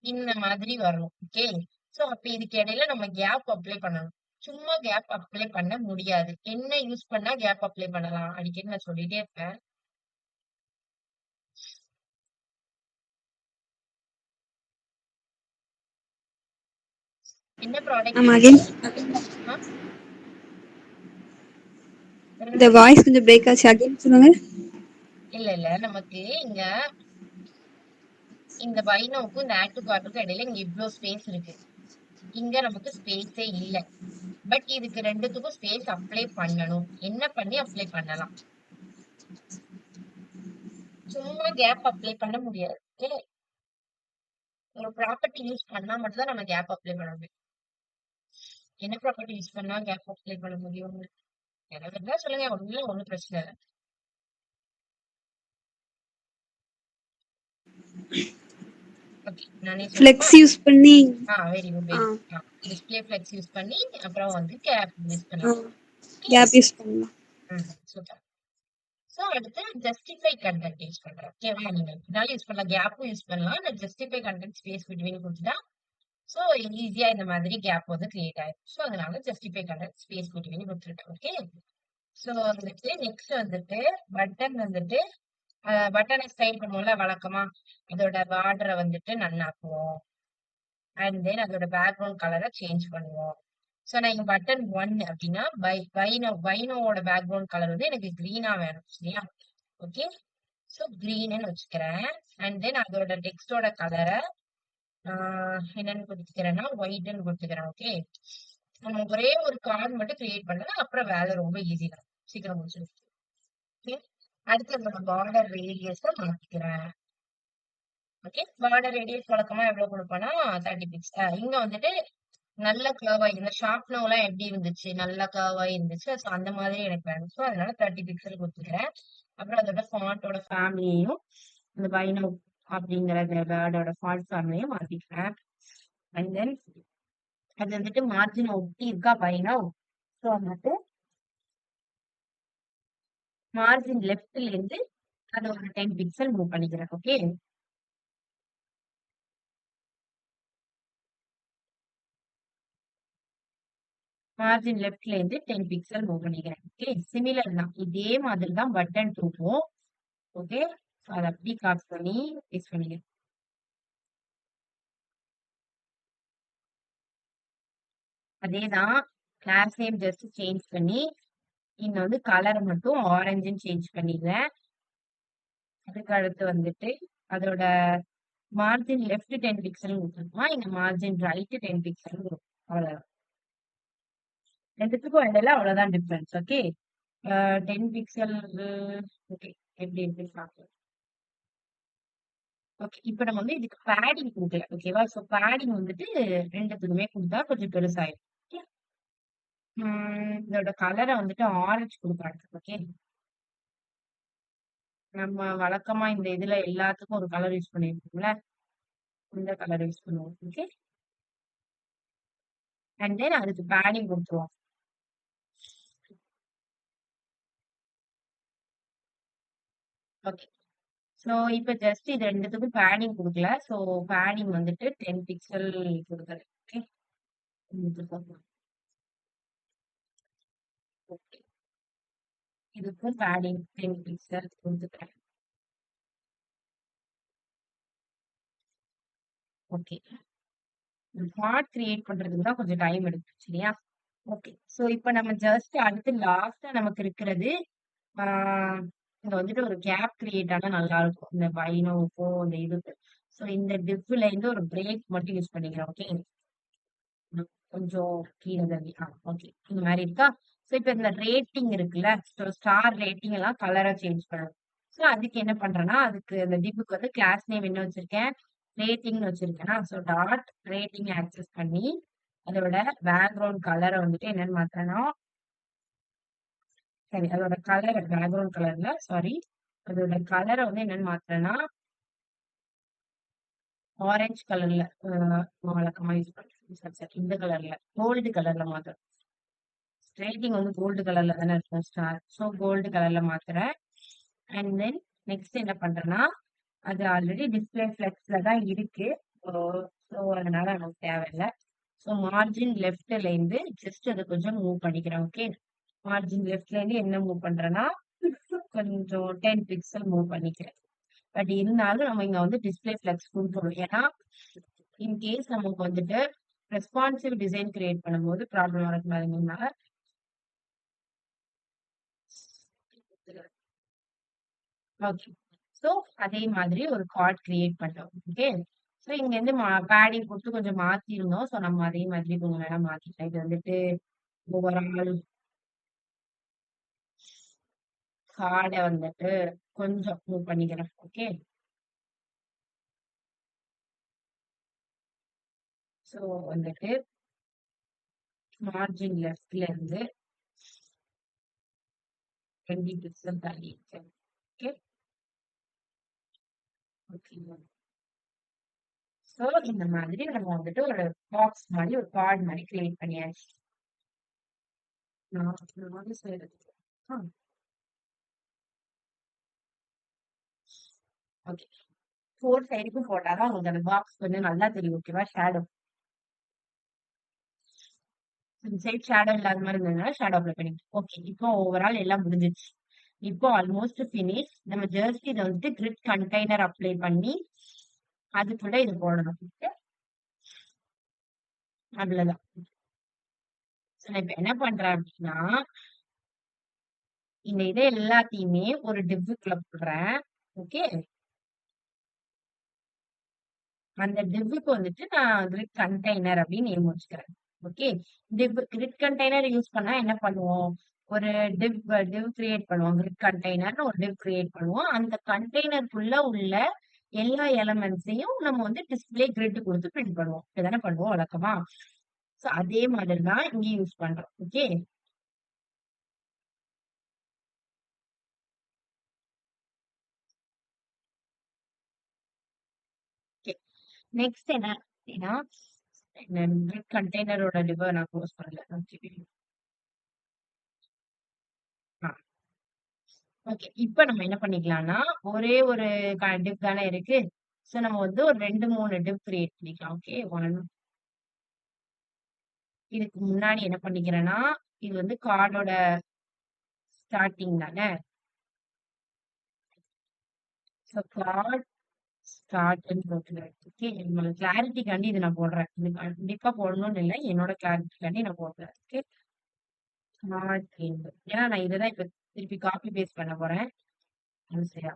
இந்த மாதிரி வரணும். ஓகே. சோ அப்ப இதுக்கு இடையில நம்ம கேப் அப்ளை பண்ணணும். சும்மா கேப் அப்ளை பண்ண முடியாது. என்ன யூஸ் பண்ணா கேப் அப்ளை பண்ணலாம்? அடிக்கடி நான் சொல்லிட்டே இருப்பேன். என்ன ப்ராடக்ட் மேம் யூஸ் அகைன் ஆ இந்த சொல்லுங்க. வாய்ஸ் கொஞ்சம் பிரேக் ஆச்சு. அகைன் சொல்லுங்க. இல்ல. நமக்கு இங்க இந்த பைனோவுக்கும் இந்த ஆட் டூ கார்ட்டுக்கும் இடையில இங்க இவ்ளோ ஸ்பேஸ் இருக்கு. இங்க நமக்கு ஸ்பேஸே இல்ல. பட் இதுக்கு 2த்துக்கும் ஸ்பேஸ் அப்ளை பண்ணணும். என்ன பண்ணி அப்ளை பண்ணலாம்? சும்மா கேப் அப்ளை பண்ண முடியாது. ஓகே. ஒரு ப்ராப்பர்ட்டி யூஸ் பண்ணா மட்டும் தான் நம்ம கேப் அப்ளை பண்ண முடியும். என்ன ப்ராப்பர்ட்டி யூஸ் பண்ணா கேப் அப்ளை பண்ண முடியும்? எனக்கு இருந்தா சொல்லுங்க. ஒண்ணும் பிரச்சனை இல்ல. ஓகே. நானே சொல்லட்டுமா? ஃப்ளெக்ஸ் யூஸ் பண்ணி very good, ah very good. Display flex use பண்ணி அப்புறம் வந்து கேப் யூஸ் ஆ பண்ணலாம். ஓகே. கேப் யூஸ் பண்ணலாம். சூப்பர். சோ அடுத்து ஜஸ்டிஃபை கன்டென்ட் யூஸ் பண்றேன். ஓகேவா? நீங்க எப்படினாலும் யூஸ் பண்ணலாம். கேப்பும் யூஸ் பண்ணலாம். நான் ஜஸ்டிஃபை கன்டென்ட் ஸ்பேஸ் பிட்வீன் குடுத்துட்டா, சோ ஈஸியா இந்த மாதிரி கேப் வந்து கிரியேட் ஆயிரும். சோ அதனால ஜஸ்டிஃபை கன்டென்ட் ஸ்பேஸ் பிட்வீன் குடுத்துருக்கேன். ஓகே. சோ வந்துட்டு நெக்ஸ்ட் வந்துட்டு பட்டன் வந்துட்டு பட்டனை ஸ்டைல் பண்ணுவோம்ல வழக்கமா, அதோட பார்டர வந்துட்டு நன்னாக்குவோம். அண்ட் தென் அதோட பேக்ரவுண்ட் கலர சேஞ்ச் பண்ணுவோம். சோ நான் இங்க பட்டன் 1 அப்படின்னா வைனோவோட பேக்ரவுண்ட் கலர் வந்து எனக்கு கிரீனா வேணும். சரியா? ஓகே. சோ கிரீன்னு வச்சுக்கிறேன். அண்ட் தென் அதோட டெக்ஸ்டோட கலர என்னன்னு கொடுத்துக்கிறேன்னா ஒயிட்ன்னு கொடுத்துக்கிறேன். ஓகே. நம்ம ஒரே ஒரு கார்டு மட்டும் கிரியேட் பண்ணா அப்புறம் வேலை ரொம்ப ஈஸி தான். சீக்கிரம் முடிச்சிடும். ஓகே. அடுத்து அதோட பார்டர் ரேடியஸ மாத்திக்கிறேன். ஓகே. பார்டர் ரேடியஸ் வழக்கமா எவ்வளவு கொடுப்பேன்னா 30 பிக்ஸ். இங்க வந்துட்டு நல்ல கர்வ் ஆயி இந்த ஷார்ப் நோலாம் எப்படி இருந்துச்சு? நல்லா கர்வ் ஆயி இருந்துச்சு. சோ அந்த மாதிரி எனக்கு வேணும். சோ அதனால 30 பிக்சல் குடுத்துக்கிறேன். அப்புறம் அதோட ஃபாண்ட்டோட ஃபேமிலியையும் இந்த பைனோ அப்படிங்கிற வேர்டோட ஃபாண்ட் ஃபேமிலியும் மாத்திக்கிறேன். அண்ட் தென் அது வந்துட்டு மார்ஜின் ஒட்டி இருக்கா பைனோ? சோ வந்துட்டு மார்ஜின் லெஃப்ட்ல இருந்து அது ஒரு 10 பிக்சல் மூவ் பண்ணிக்கிறேன். ஓகே. மார்ஜின் லெஃப்ட்ல இருந்து 10 பிக்சல் மூவ் பண்ணிக்கிறேன். ஓகே. சிமிலர் தான். இதே மாதிரி தான் பட்டன் 2க்கும். ஓகே. அத அப்படியே காப்பி பண்ணி பேஸ்ட் பண்ணிக்கிறேன். அதேதான். கிளாஸ் நேம் ஜஸ்ட் சேஞ்ச் பண்ணி இங்க வந்து கலர் மட்டும் ஆரஞ்சுன்னு சேஞ்ச் பண்ணிடுறேன். அதுக்கு அடுத்து வந்துட்டு அதோட மார்ஜின் லெஃப்ட் 10 பிக்சல் கொடுத்துருக்கோம். இங்க மார்ஜின் ரைட் 10 பிக்சல் கொடுக்கும். அவ்வளவுதான். ரெண்டுத்துக்கும் இடையில அவ்வளவுதான் டிஃபரன்ஸ். ஓகே. 10 பிக்சல் ஓகே எப்படி இருக்குன்னு பார்க்கலாம். ஓகே. இப்ப நம்ம வந்து இதுக்கு பேடிங் கொடுக்கல. ஓகேவா? சோ பேடிங் வந்துட்டு ரெண்டுத்துக்குமே கொடுத்தா கொஞ்சம் பெருசாயிடும். ஓகே. இதோட கலர வந்துட்டு ஆரஞ்சு குடுக்குறாங்க. ஓகே. நம்ம வழக்கமா இந்த இதுல எல்லாத்துக்கும் ஒரு கலர் யூஸ் பண்ணிருக்கோம்ல. இந்த கலர் யூஸ் பண்ணுவோம். ஓகே. அண்ட் தென் அதுக்கு பேடிங் குடுத்துருவோம். ஓகே. சோ இப்ப ஜஸ்ட் இது ரெண்டுத்துக்கும் பேடிங் குடுக்கல. சோ பேடிங் வந்துட்டு 10 பிக்சல் குடுக்குறேன். ஓகே. ஓகே. இதுக்கும் பேடிங் 10 பிக்சல் கொடுத்துக்கிறேன். ஓகே. கார்ட் கிரியேட் பண்றதுக்கு தான் கொஞ்சம் டைம் எடுக்கும் சரியா? ஓகே. ஸோ இப்போ நம்ம ஜஸ்ட் அடுத்து லாஸ்டா நமக்கு இருக்கிறது இங்க வந்துட்டு ஒரு கேப் கிரியேட் ஆனா நல்லா இருக்கும். இந்த பைனோவுக்கும் இந்த இதுக்கு. ஸோ இந்த டிவ்ல இருந்து ஒரு பிரேக் மட்டும் யூஸ் பண்ணிக்கிறேன். ஓகே. கொஞ்சம் கீழே தள்ளி ஓகே இந்த மாதிரி இருக்கா. ஸோ இப்போ இந்த ரேட்டிங் இருக்குல்ல, ஸோ ஸ்டார் ரேட்டிங் எல்லாம் கலரா சேஞ்ச் பண்ணணும். ஸோ அதுக்கு என்ன பண்றேன்னா, அதுக்கு அந்த டிப்புக்கு வந்து கிளாஸ் நேம் என்ன வச்சிருக்கேன், ரேட்டிங்னு வச்சிருக்கேன்னா, ஸோ டாட் ரேட்டிங் ஆக்சஸ் பண்ணி அதோட பேக்ரவுண்ட் கலரை வந்துட்டு என்னன்னு மாத்துறேன்னா, சரி அதோட கலர் பேக்ரவுண்ட் கலர்ல சாரி அதோட கலரை வந்து என்னன்னு மாத்துறேன்னா ஆரஞ்சு கலர்ல வழக்கமா யூஸ் பண்றேன். சரி சரி இந்த கலர்ல கோல்டு கலர்ல மாத்துறேன். ரேட்டிங் வந்து கோல்டு கலர்ல தானே இருக்கும் ஸ்டார். ஸோ கோல்டு கலர்ல மாத்துறேன். அண்ட் தென் நெக்ஸ்ட் என்ன பண்றேன்னா, அது ஆல்ரெடி டிஸ்பிளே ஃபிளெக்ஸ்ல தான் இருக்கு. ஸோ அதனால நமக்கு தேவையில்லை. ஸோ மார்ஜின் லெஃப்ட்ல இருந்து ஜஸ்ட் அதை கொஞ்சம் மூவ் பண்ணிக்கிறேன். ஓகே. மார்ஜின் லெஃப்ட்ல இருந்து என்ன மூவ் பண்றேன்னா கொஞ்சம் 10 பிக்சல் மூவ் பண்ணிக்கிறேன். பட் இருந்தாலும் நம்ம இங்க வந்து டிஸ்பிளே ஃபிளெக்ஸ் கொடுக்கணும். ஏன்னா இன்கேஸ் நமக்கு வந்துட்டு ரெஸ்பான்சிவ் டிசைன் கிரியேட் பண்ணும்போது ப்ராப்ளம் வரக்கூடாதுனால ஓகே. ஸோ அதே மாதிரி ஒரு கார்ட் கிரியேட் பண்ணிட்டோம். ஓகே. ஸோ இங்க இருந்து பேடிங் கொடுத்து கொஞ்சம் மாத்திருந்தோம். ஸோ நம்ம அதே மாதிரி கொஞ்சம் நேரம் மாத்திட்டேன். இது வந்துட்டு ஓவரால் கார்டை வந்துட்டு கொஞ்சம் மூவ் பண்ணிக்கிறேன். ஓகே. ஸோ வந்துட்டு மார்ஜின் லெஃப்ட்ல இருந்து 20 பிக்சல் தள்ளி இருக்கேன். ஓகே. ஓகே. ஸோ இந்த மாதிரி நம்ம வந்துட்டு ஒரு பாக்ஸ் மாதிரி ஒரு கார்டு மாதிரி கிரியேட் பண்ணியாச்சு. நான் செய்யறது ஓகே. 4 சைடுக்கும் போட்டாதான் உங்களுக்கு அந்த பாக்ஸ் கொஞ்சம் நல்லா தெரியும். ஓகேவா? ஷேடோ சைட் ஷேடோ இல்லாத மாதிரி இருந்ததுனால ஷேடோ அப்ளை பண்ணிக்கலாம். ஓகே. இப்போ ஓவரால் எல்லாம் முடிஞ்சிச்சு. இப்போ ஆல்மோஸ்ட் ஃபினிஷ். நம்ம ஜஸ்ட் இதை வந்துட்டு கிரிட் கண்டெய்னர் அப்ளை பண்ணி அதுக்குள்ள இது போடணும். அவ்வளவுதான். நான் இப்ப என்ன பண்றேன் அப்படின்னா, இந்த இதை எல்லாத்தையுமே ஒரு டிவ்வுக்குள்ள போடுறேன். ஓகே. அந்த டிவ்வுக்கு வந்துட்டு நான் கிரிட் கண்டெய்னர் அப்படின்னு நேம் வச்சுக்கிறேன். ஓகே. கிரிட் கண்டெய்னர் யூஸ் பண்ணா என்ன பண்ணுவோம், ஒரு டிவ் டிவ் கிரியேட் பண்ணுவோம். கிரிட் கண்டெய்னர்னு ஒரு டிவ் கிரியேட் பண்ணுவோம். அந்த கண்டெய்னருக்குள்ள உள்ள எல்லா எலமெண்ட்ஸையும் நம்ம வந்து டிஸ்பிளே கிரிட் கொடுத்து பிரிண்ட் பண்ணுவோம். இதுதானே பண்ணுவோம் வழக்கமா. சோ அதே மாதிரி தான் இங்க யூஸ் பண்றோம். ஓகே. நெக்ஸ்ட் என்ன அப்படின்னா, கிரிட் கண்டெய்னரோட டிவ் நான் க்ளோஸ் பண்ணல. ஓகே. இப்ப நம்ம என்ன பண்ணிக்கலாம்னா, ஒரே ஒரு டிவ் தானே இருக்கு. சோ நம்ம வந்து ஒரு 2, 3 டிவ் கிரியேட் பண்ணிக்கலாம். ஓகே. 1 இதுக்கு முன்னாடி என்ன பண்ணிக்கிறேன்னா, இது வந்து கார்டோட ஸ்டார்டிங் தானே. சோ கார்ட் ஸ்டார்ட்ன்னு போட்டுக்கிறேன். ஓகே. என்னோட கிளாரிட்டிக்காண்டி இது நான் போடுறேன். இது கண்டிப்பா போடணும்னு இல்லை. என்னோட கிளாரிட்டிக்காண்டி நான் போடுறேன். ஓகே. Card end. ஏன்னா நான் இதை தான் இப்ப திருப்பி காப்பி பேஸ்ட் பண்ண போறேன். அது சரியா.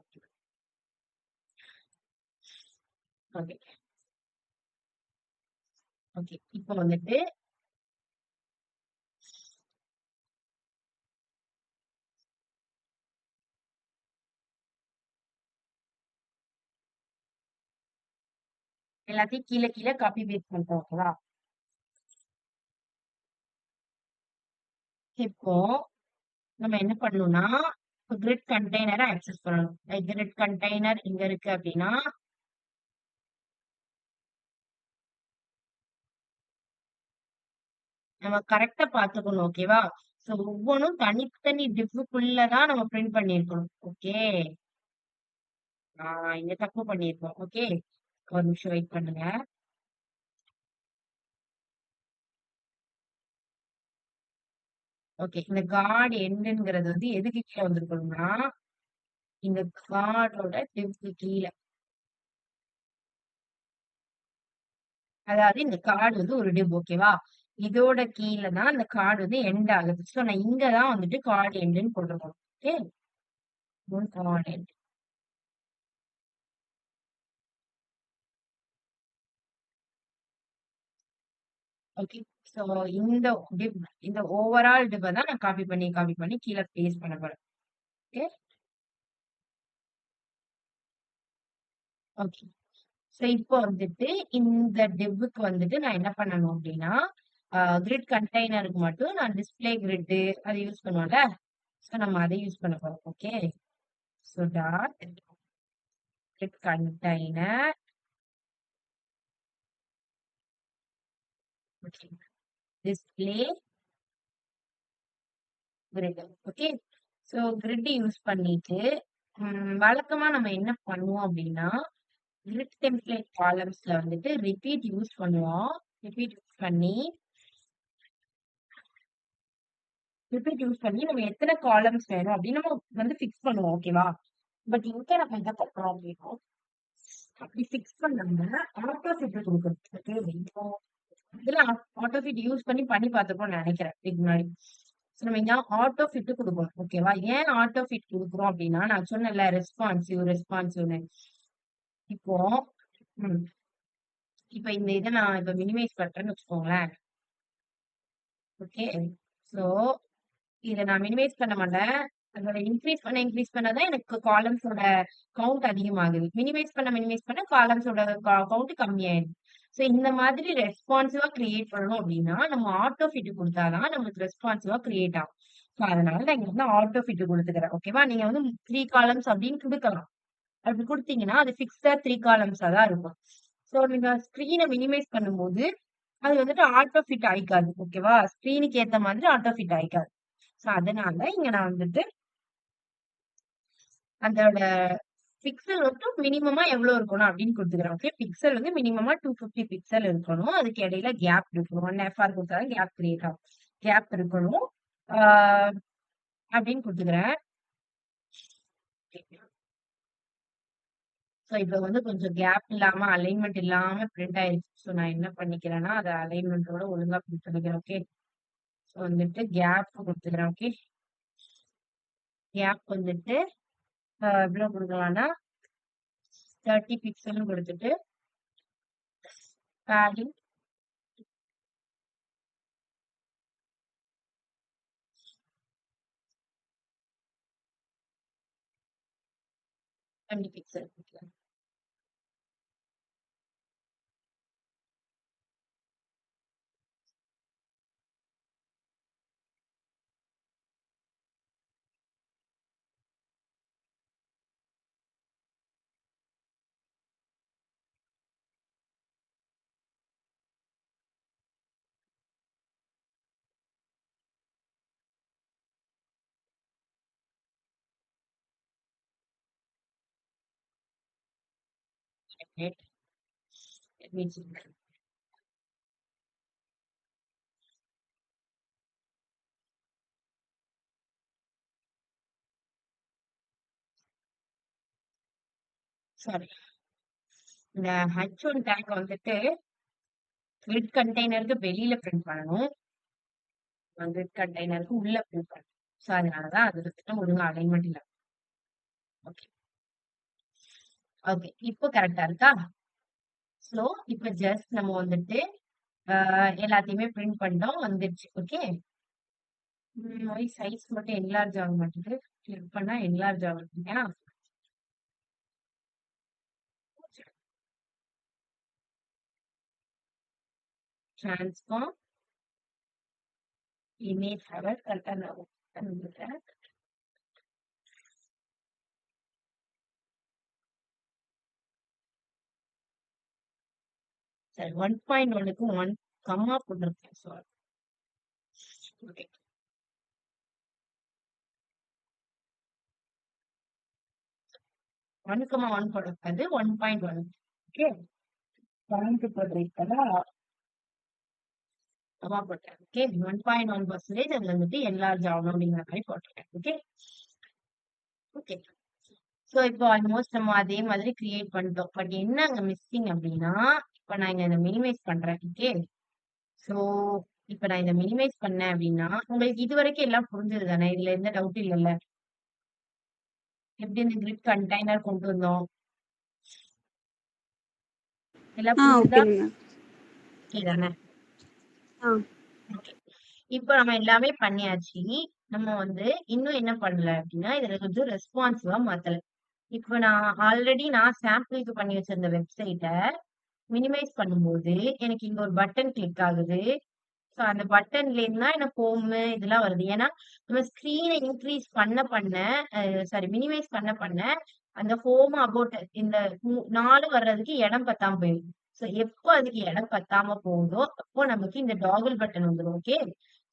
ஓகே. ஓகே. இப்போ வந்துட்டு எல்லாத்தையும் கீழே கீழே காப்பி பேஸ்ட் பண்றோம். ஓகேவா? இப்போ நம்ம என்ன பண்ணணும்னா, கிரிட் கண்டெய்னரை ஆக்சஸ் பண்ணணும். கிரிட் கண்டெய்னர் இங்க இருக்கு அப்படின்னா நம்ம கரெக்டா பாத்துக்கணும். ஓகேவா? சோ ஒவ்வொன்றும் தனித்தனி டிவ்வுக்குள்ளதான் நம்ம பிரிண்ட் பண்ணிருக்கணும். ஓகே. இங்க தப்பு பண்ணிருக்கோம். ஓகே. ஒரு நிமிஷம் வெயிட் பண்ணுங்க. ஓகே. இந்த காட் எண்டுங்கிறது வந்து எதுக்கு கீழ வந்திருக்கணும்னா, இந்த கார்டோட டிப்க்கு கீழ. அதாவது இந்த கார்டு வந்து ஒரு டிப் ஓகேவா? இதோட கீழ தான் அந்த கார்டு வந்து எண்ட் ஆகுது. சோ நான் இங்க தான் வந்துட்டு கார்ட் எண்டுன்னு போட்டுருக்கணும். ஓகே. Card end. ஓகே. சோ இந்த டிப் இந்த ஓவரால் டிப்ப தான் நான் காப்பி பண்ணி கீழ பேஸ்ட் பண்ண போறேன். ஓகே. ஓகே. சோ இப்போ வந்துட்டு இந்த டிவ்வுக்கு வந்துட்டு நான் என்ன பண்ணணும் அப்டின்னா, கிரிட் கண்டெய்னருக்கு மட்டும் நான் டிஸ்ப்ளே கிரிட் அது யூஸ் பண்ணுவோம்ல. சோ நம்ம அத யூஸ் பண்ண போறோம். Okay. So dot grid container okay. Display grid. Okay. So grid use பண்ணிட்டு வழக்கமா நம்ம என்ன பண்ணுவோம் அப்டின்னா, கிரிட் டெம்ப்ளேட் காலம்ஸ்ல வந்துட்டு ரிப்பீட் யூஸ் பண்ணுவோம். ரிப்பீட் யூஸ் பண்ணி நம்ம எத்தன காலம்ஸ் வேணும் அப்படின்னு நம்ம வந்து ஃபிக்ஸ் பண்ணுவோம். ஓகேவா? பட் இங்க நம்ம என்ன பண்றோம் அப்படின்னா, அப்படி ஃபிக்ஸ் பண்ணாம ஆட்டோ ஃபிட் குடுக்குறோம். ஓகே. இப்போ இதெல்லாம் ஆட்டோ ஃபிட் யூஸ் பண்ணி பார்த்திருப்போம்னு நினைக்கிறேன் இதுக்கு முன்னாடி. சோ நம்ம இங்க ஆட்டோ ஃபிட் குடுக்கணும். ஓகேவா? ஏன் ஆட்டோ ஃபிட் குடுக்குறோம் அப்படின்னா, நான் சொன்னேன்ல ரெஸ்பான்சிவ்னு. இப்போ ம். இப்ப இந்த இத நான் இப்ப மினிமைஸ் பண்றேன்னு வச்சுக்கோங்களேன். ஓகே. சோ இத நான் மினிமைஸ் பண்ண மாட்டேன். அதோட இன்கிரீஸ் பண்ண தான் எனக்கு காலம்ஸோட கவுண்ட் அதிகமாகுது. மினிமைஸ் பண்ண காலம்ஸோட கவுண்ட் கம்மியாயிடுது. சோ இந்த மாதிரி ரெஸ்பான்சிவா கிரியேட் பண்ணணும் அப்டின்னா, நம்ம ஆட்டோ ஃபிட் குடுத்தா தான் நமக்கு ரெஸ்பான்சிவா கிரியேட் ஆகும். சோ அதனால நான் இங்க வந்து ஆட்டோ ஃபிட் குடுத்துக்கிறேன். ஓகேவா? நீங்க வந்து 3 காலம்ஸ் அப்டின்னு குடுக்கலாம். அப்படி குடுத்தீங்கன்னா, அது ஃபிக்ஸ்டா 3 காலம்ஸா தான் இருக்கும். சோ நீங்க ஸ்க்ரீன மினிமைஸ் பண்ணும்போது, அது வந்துட்டு ஆட்டோ ஃபிட் ஆயிக்காது. ஓகேவா? ஸ்க்ரீனுக்கு ஏத்த மாதிரி ஆட்டோ ஃபிட் ஆயிக்காது. சோ அதனால இங்க நான் வந்துட்டு அதோட பிக்சல் மட்டும் மினிமமா எவ்வளவு இருக்கணும் அப்படின்னு குடுத்துக்கிறேன். ஓகே. பிக்சல் வந்து மினிமமா 250 பிக்சல் இருக்கணும். அதுக்கு இடையில கேப் இருக்கணும். 1 எஃப்ஆர் குடுத்தா தான் கேப் கிரியேட் ஆகும். கேப் இருக்கணும். ஆ அப்படின்னு குடுத்துக்கிறேன். சோ இப்ப வந்து கொஞ்சம் கேப் இல்லாம, அலைன்மென்ட் இல்லாம பிரிண்ட் ஆயிருச்சு. சோ நான் என்ன பண்ணிக்கிறேன்னா, அத அலைன்மென்ட்டோட ஒழுங்கா பிரிண்ட் பண்ணிக்கிறேன். ஓகே. சோ வந்துட்டு கேப் குடுத்துக்கிறேன். ஓகே. கேப் வந்துட்டு எவ்வளவு குடுக்கலாம்னா 30 பிக்சல்னு குடுத்துட்டு பேடிங் 20 பிக்சல் குடுக்கலாம். Let me check. சாரி. இந்த H1 டேக் வந்துட்டு கிரிட் கண்டெய்னருக்கு வெளியில பிரிண்ட் பண்ணணும். கிரிட் கண்டெய்னருக்கு உள்ள பிரிண்ட் பண்ணணும். சோ அதனாலதான் அது வந்துட்டு ஒழுங்கா அலைன்மென்ட் இல்ல. ஓகே. ஓகே. இப்போ கரெக்ட்டா இருக்கா? சோ இப்ப ஜஸ்ட் நம்ம வந்துட்டு எல்லாத்தையுமே பிரிண்ட் பண்ணிட்டோம். வந்துருச்சு. ஓகே. ஒய் சைஸ் மட்டும் என்லார்ஜ் ஆக மாட்டேங்குது. கிளிக் பண்ணா என்லார்ஜ் ஆகுது. ஏன்னா டிரான்ஸ்ஃபார்ம் இமேஜ் ஹவர் கரெக்டா நான் பண்ணிக்கிறேன். சரி 1.1க்கு 1 கம்மா போட்டிருக்கேன். சாரி. ஓகே. 1,1 போடக்கூடாது. 1.1. ஓகே. பாயிண்ட் போடுறீங்களா? தப்பா போட்டேன். ஓகே 1.1% அதுல வந்துட்டு எல்லார்ஜ் ஆகணும் அப்படிங்கிற மாதிரி போட்டிருக்கேன். Okay okay. ஸோ இப்போ ஆல்மோஸ்ட் நம்ம அதே மாதிரி கிரியேட் பண்ணிட்டோம். பட் என்ன அங்க மிஸ்ஸிங் அப்படின்னா, இப்போ நான் இங்க இதை மினிமைஸ் பண்றேன். ஓகே ஸோ இப்போ நான் இதை மினிமைஸ் பண்ணேன் அப்படின்னா, உங்களுக்கு இது வரைக்கும் எல்லாம் புரிஞ்சது தானே? இதுல எந்த டவுட் இல்லைல்ல? எப்படி இந்த கிரிட் கண்டெய்னர் கொண்டு வந்தோம்? எல்லாம் புரிஞ்சுதா? ஓகேங்க மேம். ஓகே தானே? ஆ ஓகே. இப்போ நம்ம எல்லாமே பண்ணியாச்சு. நம்ம வந்து இன்னும் என்ன பண்ணல அப்படின்னா, இதுல கொஞ்சம் ரெஸ்பான்சிவா மாத்தல. இப்போ நான் சாம்பிளுக்கு பண்ணி வச்சிருந்த வெப்சைட்டை மினிமைஸ் பண்ணும்போது எனக்கு இங்க ஒரு பட்டன் கிளிக் ஆகுது. ஸோ அந்த பட்டன்ல இருந்தா எனக்கு ஹோம் இதெல்லாம் வருது. ஏன்னா நம்ம ஸ்கிரீனை இன்க்ரீஸ் பண்ண சாரி மினிமைஸ் பண்ண அந்த ஹோம் அபவுட் இந்த 4 வர்றதுக்கு இடம் பத்தாம போயிடும். ஸோ எப்போ அதுக்கு இடம் பத்தாம போகுதோ அப்போ நமக்கு இந்த டாகுல் பட்டன் வந்துடும். ஓகே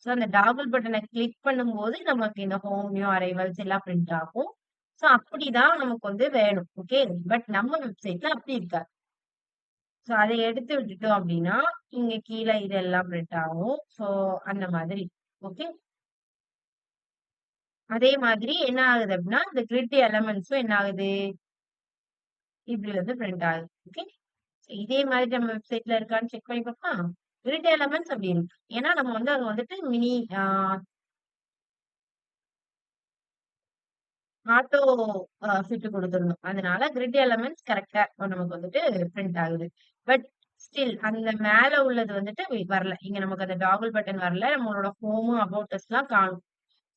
ஸோ அந்த டாகுல் பட்டனை கிளிக் பண்ணும்போது நமக்கு இந்த ஹோம் நியூ அரைவல்ஸ் எல்லாம் பிரிண்ட் ஆகும். ஸோ அப்படிதான் நமக்கு வந்து வேணும். ஓகே பட் நம்ம வெப்சைட்ல அப்படி இருக்காது. ஸோ அதை எடுத்து விட்டுட்டோம் அப்படின்னா இங்க கீழே இதெல்லாம் பிரிண்ட் ஆகும். ஸோ அந்த மாதிரி ஓகே. அதே மாதிரி என்ன ஆகுது அப்படின்னா இந்த கிரிட் எலமெண்ட்ஸும் என்ன ஆகுது இப்படி வந்து பிரிண்ட் ஆகுது. ஓகே இதே மாதிரி நம்ம வெப்சைட்ல இருக்கான்னு செக் பண்ணி பார்க்கலாம். கிரிட் எலமெண்ட்ஸ் அப்படி இருக்கு. ஏன்னா நம்ம வந்து அது வந்துட்டு மினி ஆட்டோ ஃபிட் கொடுத்துருந்தோம். அதனால கிரிட் எலமெண்ட்ஸ் கரெக்டா நமக்கு வந்துட்டு பிரிண்ட் ஆகுது. பட் ஸ்டில் அந்த மேல உள்ளது வந்துட்டு வரல. இங்க நமக்கு அந்த டாகுல் பட்டன் வரல. நம்மளோட ஹோம் அபவுட் எல்லாம் காணும்.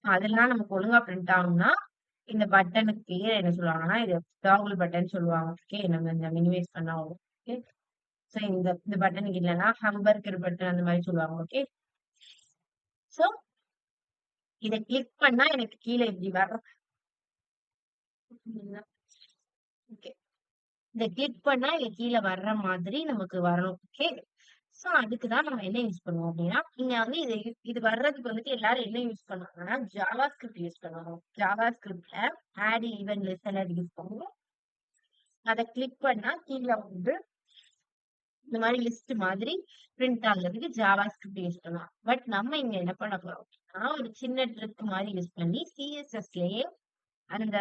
அதெல்லாம் நமக்கு ஒழுங்கா பிரிண்ட் ஆகணும்னா இந்த பட்டனுக்கு பேர் என்ன சொல்லுவாங்கன்னா இது டாகுல் பட்டன் சொல்லுவாங்க. ஓகே நம்ம இந்த மினிமைஸ் பண்ணா ஓகே. ஸோ இந்த பட்டனுக்கு இல்லைன்னா ஹம்பர்கர் பட்டன் அந்த மாதிரி சொல்லுவாங்க. ஓகே ஸோ இதை கிளிக் பண்ணா எனக்கு கீழே இப்படி வர ஓகே இதை கிளிக் பண்ணா இங்க கீழே வர்ற மாதிரி நமக்கு வரணும். ஓகே சோ அதுக்குதான் நம்ம என்ன யூஸ் பண்ணுவோம் அப்படின்னா இங்க வந்து இது வர்றதுக்கு வந்துட்டு எல்லாரும் என்ன யூஸ் பண்ணுவாங்கன்னா ஜாவா ஸ்கிரிப்ட் யூஸ் பண்ணுவாங்க. ஜாவா ஸ்கிரிப்ட்ல ஆட் ஈவன் லிசனர் யூஸ் பண்ணுவோம். அதை கிளிக் பண்ணா கீழே வந்து இந்த மாதிரி லிஸ்ட் மாதிரி பிரிண்ட் ஆகுறதுக்கு ஜாவா ஸ்கிரிப்ட் யூஸ் பண்ணலாம். பட் நம்ம இங்க என்ன பண்ண போறோம் அப்படின்னா ஒரு சின்ன ட்ரிக் மாதிரி யூஸ் பண்ணி சிஎஸ்எஸ்லயே அந்த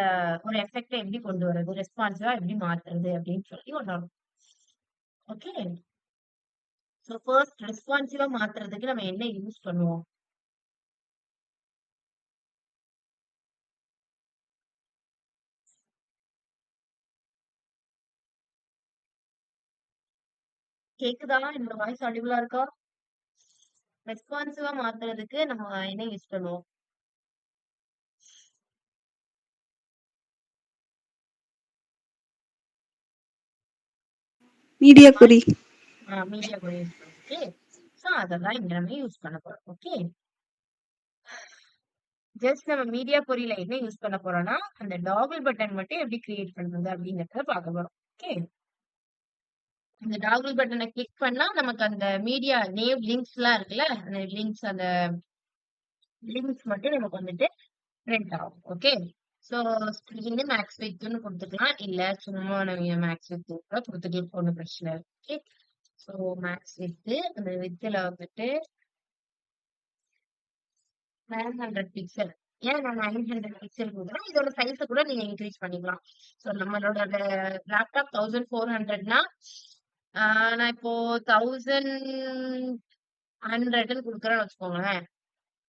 ஒரு எஃபெக்டை எப்படி கொண்டு வர்றது ரெஸ்பான்சிவா எப்படி மாத்துறது அப்படின்னு சொல்லி ஒண்ணு. ஓகே ஸோ ஃபர்ஸ்ட் ரெஸ்பான்சிவா மாத்துறதுக்கு நம்ம என்ன யூஸ் பண்ணுவோம்? கேக்குதா? என்னோட வாய்ஸ் ஆடிபிளா இருக்கா? ரெஸ்பான்சிவா மாத்துறதுக்கு நம்ம என்ன யூஸ் பண்ணுவோம்? மீடியா குறி. மீடியா கூட யூஸ் பண்ணுவோம். ஓகே ஸோ அதெல்லாம் இங்க நம்ம யூஸ் பண்ண போறோம். ஓகே ஜஸ்ட் நம்ம மீடியா பொரியில என்ன யூஸ் பண்ண போறோம்னா அந்த டாகுல் பட்டன் மட்டும் எப்படி கிரியேட் பண்றது அப்படிங்கறத பார்க்க போறோம். ஓகே அந்த டாகுல் பட்டனை கிளிக் பண்ணா நமக்கு அந்த மீடியா நேவ் லிங்க்ஸ் எல்லாம் இருக்குல்ல அந்த லிங்க்ஸ் மட்டும் நமக்கு வந்துட்டு பிரிண்ட் ஆகும். ஓகே ஸோ ஸ்கிரீனு மேக்ஸ் வித்னு கொடுத்துக்கலாம். இல்ல சும்மா நம்ம மேக்ஸ் வித் கூட கொடுத்துக்கலாம். ஒன்றும் பிரச்சனை இல்லை. ஓகே ஸோ மேக்ஸ் வித்து அந்த வித்துல வந்துட்டு 900 பிக்சல். ஏன் நான் 900 பிக்சல் கொடுக்குறோம் இதோட சைஸை கூட நீங்க இன்க்ரீஸ் பண்ணிக்கலாம். ஸோ நம்மளோட லேப்டாப் 1400னா நான் இப்போ 1100 கொடுக்குறேன்னு வச்சுக்கோங்களேன்.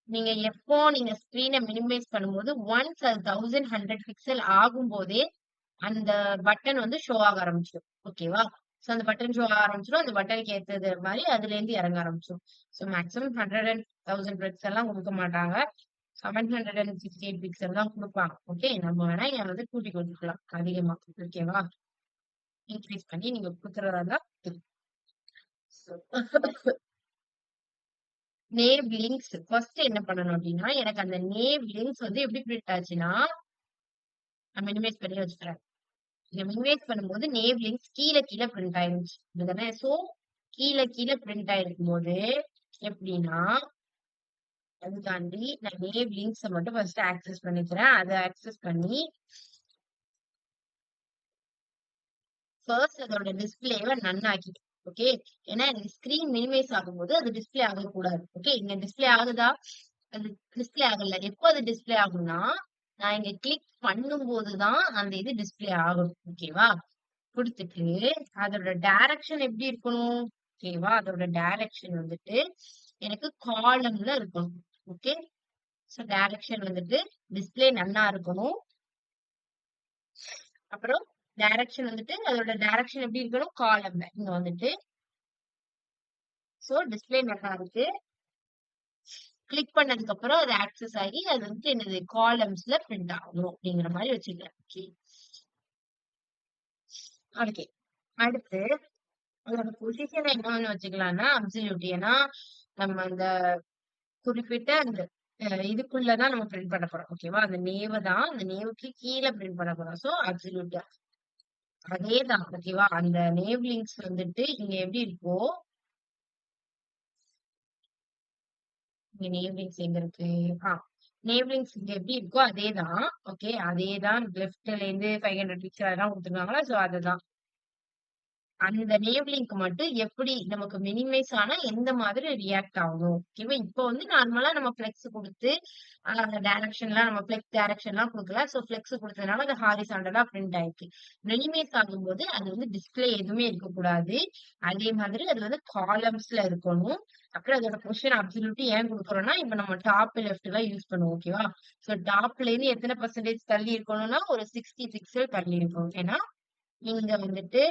நீங்க எப்போ நீங்க ஸ்கிரீனை மினிமைஸ் பண்ணும்போது ஒன்ஸ் அது 1100 பிக்சல் ஆகும் போதே அந்த பட்டன் வந்து ஷோ ஆக ஆரம்பிச்சிடும். ஓகேவா சோ அந்த பட்டன் ஷோ ஆக ஆரம்பிச்சிடும். அந்த பட்டனுக்கு ஏத்தது மாதிரி அதுல இருந்து இறங்க ஆரம்பிச்சிடும். சோ மேக்ஸிமம் 100 and 1000 பிக்சல் எல்லாம் கொடுக்க மாட்டாங்க. 768 பிக்சல் தான் கொடுப்பாங்க. ஓகே நம்ம வேணா இங்க வந்து கூட்டி கொடுத்துக்கலாம் அதிகமா. ஓகேவா இன்க்ரீஸ் பண்ணி நீங்க கொடுத்துறதா இருந்தா நேவ் லிங்க்ஸ் ஃபர்ஸ்ட் என்ன பண்ணணும் அப்படின்னா எனக்கு அந்த நேவ் லிங்க்ஸ் வந்து எப்படி பிரிண்ட் ஆச்சுன்னா நான் மினிமைஸ் பண்ணி வச்சுக்கிறேன். இங்க மினிமைஸ் பண்ணும்போது நேவ் லிங்க்ஸ் கீழே கீழே பிரிண்ட் ஆயிருச்சு இதுதானே. சோ கீழே கீழே பிரிண்ட் ஆயிருக்கும் போது எப்படின்னா அதுக்காண்டி நான் நேவ் லிங்க்ஸை மட்டும் ஃபர்ஸ்ட் ஆக்சஸ் பண்ணிக்கிறேன். அதை ஆக்சஸ் பண்ணி ஃபர்ஸ்ட் அதோட டிஸ்பிளேவை நன்னாக்கி ஓகே. ஏன்னா எனக்கு ஸ்கிரீன் மினிமைஸ் ஆகும்போது அது டிஸ்ப்ளே ஆகக்கூடாது. ஓகே. இங்க டிஸ்ப்ளே ஆகுதா? அது டிஸ்ப்ளே ஆகல. எப்போ அது டிஸ்ப்ளே ஆகும்னா, நான் இங்க கிளிக் பண்ணும்போது தான் அந்த இது டிஸ்ப்ளே ஆகும். ஓகேவா? குடுத்துட்டு, அதோட டைரக்ஷன் எப்படி இருக்கணும்? ஓகேவா? அதோட டைரக்ஷன் வந்துட்டு எனக்கு காலம்ல இருக்கணும். ஓகே. சோ டைரக்ஷன் வந்துட்டு டிஸ்ப்ளே நன்னா இருக்கணும். அப்புறம் டைரக்ஷன் வந்துட்டு அதோட டைரக்ஷன் எப்படி இருக்கணும்? காலம்ல. இங்க வந்துட்டு சோ டிஸ்ப்ளே நல்லா இருக்கு. கிளிக் பண்ணதுக்கு அப்புறம் அது ஆக்சஸ் ஆகி அது வந்து என்னது காலம்ஸ்ல பிரிண்ட் ஆகணும் அப்படிங்கிற மாதிரி வச்சுக்கலாம். ஓகே. ஓகே. அடுத்து அதோட பொசிஷன் என்னன்னு வச்சுக்கலாம்னா அப்சல்யூட். ஏன்னா நம்ம அந்த குறிப்பிட்ட அந்த இதுக்குள்ளதான் நம்ம பிரிண்ட் பண்ண போறோம். ஓகேவா? அந்த நேவ தான் அந்த நேவுக்கு கீழே பிரிண்ட் பண்ண போறோம். சோ அப்சல்யூட் அதேதான். ஓகேவா? அந்த நேவ் லிங்க்ஸ் வந்துட்டு இங்க எப்படி இருக்கோ இங்க நேவ் லிங்க்ஸ் எங்க இருக்கு? நேவ் லிங்க்ஸ் இங்க எப்படி இருக்கோ அதேதான். ஓகே. அதேதான் லெஃப்ட்ல இருந்து 500 பிக்சல் அதெல்லாம் கொடுத்துருக்காங்களா? சோ அதுதான். அந்த நேவ் லிங்க் மட்டும் எப்படி நமக்கு மினிமைஸ் ஆனா எந்த மாதிரி ரியாக்ட் ஆகும். ஓகேவா? இப்போ வந்து நார்மலா நம்ம ஃப்ளெக்ஸ் குடுத்து அந்த டைரக்ஷன்லாம் நம்ம ஃப்ளெக்ஸ் டைரக்ஷன்லாம் குடுக்கல. சோ ஃப்ளெக்ஸ் குடுத்ததுனால அது ஹாரிசான்டலா பிரிண்ட் ஆயிருக்கு. மினிமைஸ் ஆகும்போது அது வந்து டிஸ்ப்ளே எதுவுமே இருக்கக்கூடாது. அதே மாதிரி அது வந்து காலம்ஸ்ல இருக்கணும். அப்புறம் அதோட பொசிஷன் அப்சல்யூட் ஏன் குடுக்குறோம்னா, இப்ப நம்ம டாப் லெஃப்ட் தான் யூஸ் பண்ணுவோம். ஓகேவா? சோ டாப்ல இருந்து எத்தன பெர்சன்டேஜ் தள்ளி இருக்கணும்னா ஒரு 60 பிக்சல் தள்ளி இருக்கணும். ஏன்னா இங்க வந்துட்டு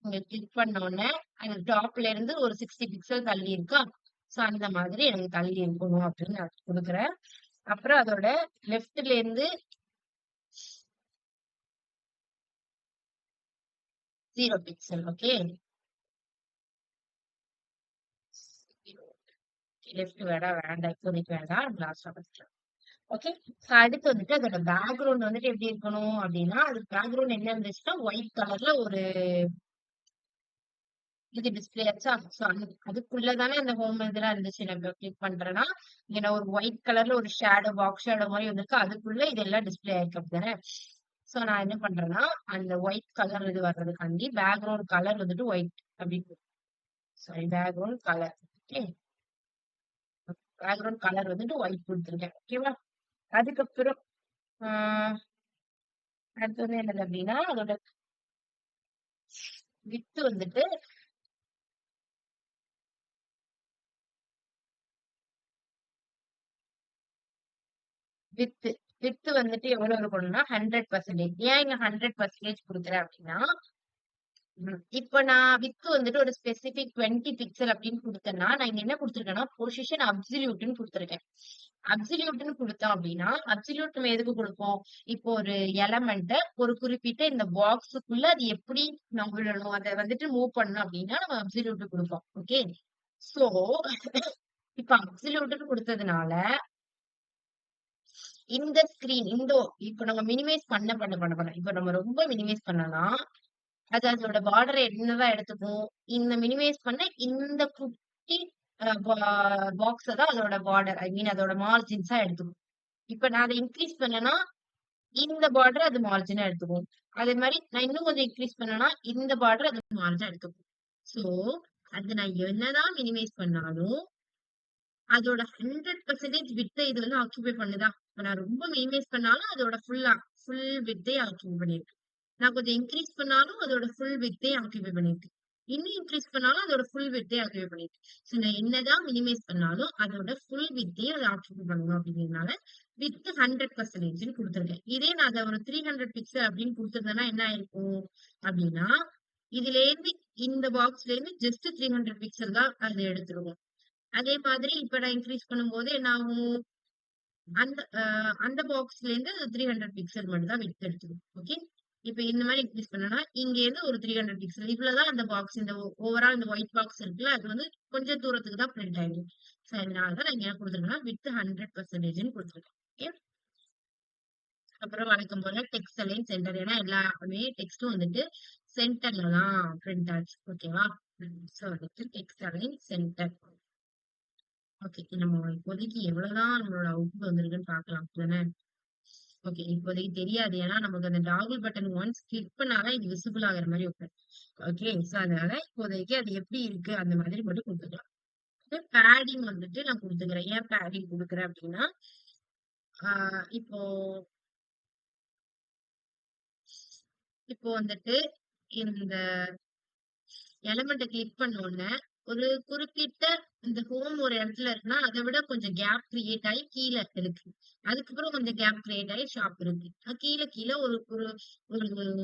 நீங்க கிளிக் பண்ண உடனே அந்த டாப்ல இருந்து ஒரு 60 பிக்சல் தள்ளி இருக்கா? சோ அந்த மாதிரி எனக்கு தள்ளி இருக்கணும் அப்படின்னு நான் குடுக்குறேன். அப்புறம் அதோட லெஃப்ட்ல இருந்து 0 பிக்சல். ஓகே. லெஃப்ட் வேண்டாம். இப்போதைக்கு வேண்டாம். லாஸ்டா வச்சுக்கலாம். ஓகே. சோ அடுத்து வந்துட்டு அதோட பேக்ரவுண்ட் வந்துட்டு எப்படி இருக்கணும் அப்படின்னா, அது பேக்ரவுண்ட் என்ன இருந்துச்சுன்னா, ஒயிட் கலர்ல ஒரு இது டிஸ்ப்ளே ஆச்சா? சோ அதுக்குள்ள தானே அந்த ஹோம் இதெல்லாம் இருந்துச்சு. நான் இப்ப கிளிக் பண்றேன்னா, இங்க நான் ஒரு ஒயிட் கலர்ல ஒரு ஷேடோ பாக்ஸ் ஷேடோ மாரி வந்திருக்கு. அதுக்குள்ள இதெல்லாம் டிஸ்ப்ளே ஆயிருக்கு அப்படிதானே? சோ நான் என்ன பண்றேன்னா, அந்த ஒயிட் கலர் இது வர்றதுக்காண்டி பேக்கிரவுண்ட் கலர் வந்துட்டு ஒயிட் அப்படின்னு sorry background colour. Okay. Background colour வந்துட்டு ஒயிட் குடுத்துருக்கேன். ஓகேவா? அதுக்கப்புறம் ஆ அடுத்து வந்து என்னது அப்படின்னா, அதோட விட்த் வந்துட்டு வித் வித் வந்துட்டு எவ்வளவு இருக்கணும்னா 100%. ஏன் இங்க 100% குடுக்குறேன் அப்படின்னா, இப்ப நான் வித் வந்துட்டு ஒரு ஸ்பெசிபிக் 20 பிக்சல் அப்படின்னு குடுத்தேன்னா, நான் இங்க என்ன குடுத்துருக்கேன்னா, பொசிஷன் அப்சல்யூட்ன்னு குடுத்துருக்கேன். அப்சல்யூட்ன்னு குடுத்தோம் அப்படின்னா, அப்சல்யூட் நம்ம எதுக்கு குடுப்போம்? இப்போ ஒரு எலமெண்ட்ட ஒரு குறிப்பிட்ட இந்த பாக்ஸுக்குள்ள அது எப்படி நகழணும், அத வந்துட்டு மூவ் பண்ணணும் அப்படின்னா, நம்ம அப்சல்யூட் குடுப்போம். ஓகே. சோ, இப்ப அப்சல்யூட்ன்னு குடுத்ததுனால இந்த ஸ்கிரீன் இப்ப நம்ம மினிமைஸ் பண்ண இப்ப நம்ம ரொம்ப மினிமைஸ் பண்ணனா, அது அதோட பார்டர் என்னதான் எடுத்துக்கும்? இந்த மினிமைஸ் பண்ண இந்த குட்டி பாக்ஸ தான் அதோட பார்டர். ஐ மீன் அதோட மார்ஜின்ஸா எடுத்துக்கும். இப்ப நான் அத இன்கிரீஸ் பண்ணேன்னா, இந்த பார்டர் அது மார்ஜினா எடுத்துக்கும். அதே மாரி நான் இன்னும் கொஞ்சம் இன்கிரீஸ் பண்ணேன்னா, இந்த பார்டர் அது மார்ஜினா எடுத்துக்கும். சோ, அது நான் என்னதான் மினிமைஸ் பண்ணாலும் அதோட 100% வித்த இது வந்து ஆக்குபை பண்ணுதா? இப்ப நான் ரொம்ப மினிமைஸ் பண்ணாலும் அதோட ஃபுல் வித்தே ஆக்குபை பண்ணிருக்கு. நான் கொஞ்சம் இன்கிரீஸ் பண்ணாலும் அதோட ஃபுல் வித்தே ஆக்குபை பண்ணிருக்கு. இன்னும் இன்கிரீஸ் பண்ணாலும் அதோட ஃபுல் வித்தே ஆக்குபை பண்ணிருக்கு. சோ நான் என்னதான் மினிமைஸ் பண்ணாலும் அதோட ஃபுல் வித்தே அது ஆக்குபை பண்ணணும் அப்படிங்கிறதுனால வித் 100%ன்னு குடுத்துருக்கேன். இதே நான் அத ஒரு 300 பிக்சல் அப்படின்னு குடுத்திருந்தேன்னா என்ன ஆயிருக்கும்? அப்படின்னா, இதுலேருந்து இந்த பாக்ஸ்ல இருந்து ஜஸ்ட் 300 பிக்சல் தான் அது எடுத்துரும். அதே மாதிரி இப்ப நான் இன்கிரீஸ் பண்ணும்போது என்ன ஆகும்? அந்த பாக்ஸ்ல இருந்து 300 பிக்சல் மட்டும் தான் விட்த் எடுத்துக்கும். ஓகே. இப்ப இந்த மாதிரி இன்கிரீஸ் பண்ணனா, இங்க இருந்து ஒரு 300 பிக்சல். இவ்வளவுதான் அந்த பாக்ஸ். இந்த ஓவரால் இந்த ஒயிட் பாக்ஸ் இருக்குல்ல, அது வந்து கொஞ்சம் தூரத்துக்கு தான் பிரிண்ட் ஆயிடும். சோ அதனால தான் நான் இங்க என்ன குடுத்துருக்கேன்னா, வித் 100%ன்னு குடுத்துருக்கேன். ஓகே. அப்புறம் வழக்கம் போல டெக்ஸ்ட் அலைன் சென்டர். ஏன்னா எல்லாமே டெக்ஸ்டும் வந்துட்டு சென்டர்ல தான் பிரிண்ட் ஆச்சு. ஓகேவா? சோ வந்துட்டு டெக்ஸ்ட் அலைன் சென்டர். ஓகே. நம்ம இப்போதைக்கு எவ்வளவுதான் நம்மளோட அவுட்புட் வந்திருக்குன்னு பார்க்கலாம். தானே? ஓகே. இப்போதைக்கு தெரியாது. ஏன்னா நமக்கு அந்த டாகுல் பட்டன் ஒன்ஸ் கிளிக் பண்ணாதான் இது விசிபிள் ஆகுற மாதிரி வைப்பேன். ஓகே. சோ அதனால இப்போதைக்கு அது எப்படி இருக்கு அந்த மாதிரி மட்டும் கொடுத்துக்கலாம். பேடிங் வந்துட்டு நான் கொடுத்துக்கிறேன். ஏன் பேடிங் கொடுக்குறேன் அப்படின்னா இப்போ இப்போ வந்துட்டு இந்த எலமெண்ட்டை கிளிக் பண்ண உடனே ஒரு குறிப்பிட்ட இந்த ஹோம் ஒரு இடத்துல இருக்குன்னா அதை விட கொஞ்சம் கேப் கிரியேட் ஆகி கீழே இருக்கு. அதுக்கப்புறம் கொஞ்சம் கேப் கிரியேட் ஆகி ஷாப் இருக்கு. கீழே கீழே ஒரு ஒரு ஒரு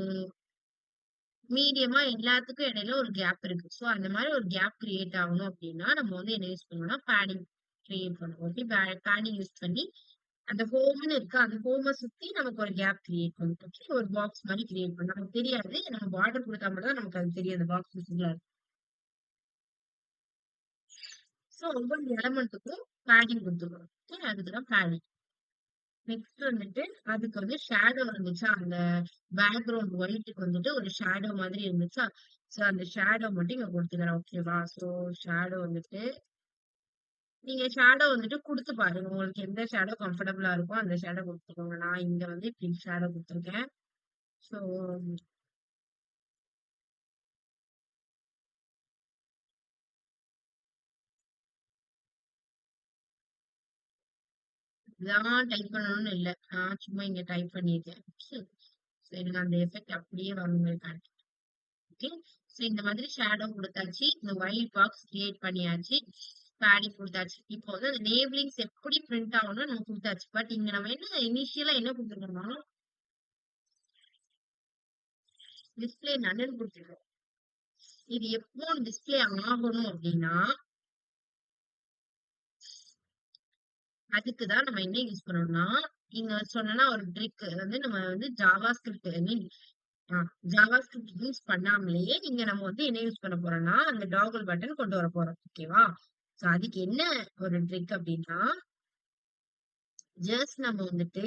மீடியமா எல்லாத்துக்கும் இடையில ஒரு கேப் இருக்கு. சோ அந்த மாதிரி ஒரு கேப் கிரியேட் ஆகணும் அப்படின்னா நம்ம வந்து என்ன யூஸ் பண்ணணும்னா பேடிங் கிரியேட் பண்ணுவோம். ஓகே. பேடிங் யூஸ் பண்ணி அந்த ஹோம்னு இருக்கு. அந்த ஹோமை சுத்தி நமக்கு ஒரு கேப் கிரியேட் பண்ணும். ஓகே. ஒரு பாக்ஸ் மாதிரி கிரியேட் பண்ணும். நமக்கு தெரியாது. நம்ம பார்டர் கொடுத்தா மட்டும் தான் நமக்கு அது தெரியும். அந்த பாக்ஸ் விசிபிளா இருக்கு. சோ ஒவ்வொரு எலமெண்ட்டுக்கும் பேடிங் கொடுத்துருக்கோம். ஓகே. அதுக்குதான் பேடிங். நெக்ஸ்ட் வந்துட்டு அதுக்கு வந்து ஷேடோ இருந்துச்சா, அந்த பேக்ரவுண்ட் ஒயிட்டுக்கு வந்துட்டு ஒரு ஷேடோ மாதிரி இருந்துச்சா, சோ அந்த ஷேடோ மட்டும் இங்க கொடுத்துக்கிறேன். ஓகேவா. சோ ஷேடோ வந்துட்டு நீங்க ஷேடோ வந்துட்டு குடுத்து பாருங்க. உங்களுக்கு எந்த ஷேடோ கம்ஃபர்டபுளா இருக்கோ அந்த ஷேடோ குடுத்துக்கோங்க. நான் இங்க வந்து இப்படி ஷேடோ குடுத்துருக்கேன். சோ இதான் டைப் பண்ணணும்னு இல்ல. நான் சும்மா இங்க டைப் பண்ணியிருக்கேன். சரி நான் அந்த எஃபெக்ட் அப்படியே வரணும். ஓகே. சோ இந்த மாதிரி ஷேடோ குடுத்தாச்சு. இந்த ஒயிட் பாக்ஸ் கிரியேட் பண்ணியாச்சு. பேடிங் குடுத்தாச்சு. இப்போ வந்து அந்த லேபிளிங்ஸ் எப்படி பிரிண்ட் ஆகணும்னு நம்ம குடுத்தாச்சு. பட் இங்க நம்ம என்ன இனிஷியலா என்ன குடுத்துருக்கோம்னா டிஸ்பிளே நன்னு குடுத்துருக்கோம். இது எப்போ டிஸ்பிளே ஆகணும் அப்படின்னா அதுக்குதான் நம்ம என்ன யூஸ் பண்ணணும்னா இங்க சொன்னா ஒரு ட்ரிக் வந்து நம்ம வந்து ஜாவா ஸ்கிரிப்ட் ஐ மீன் ஜாவா ஸ்கிரிப்ட் யூஸ் பண்ணாமலேயே இங்க நம்ம வந்து என்ன யூஸ் பண்ண போறோம்னா அந்த டாகுல் பட்டன் கொண்டு வர போறோம். ஓகேவா. சோ அதுக்கு என்ன ஒரு ட்ரிக் அப்படின்னா ஜஸ்ட் நம்ம வந்துட்டு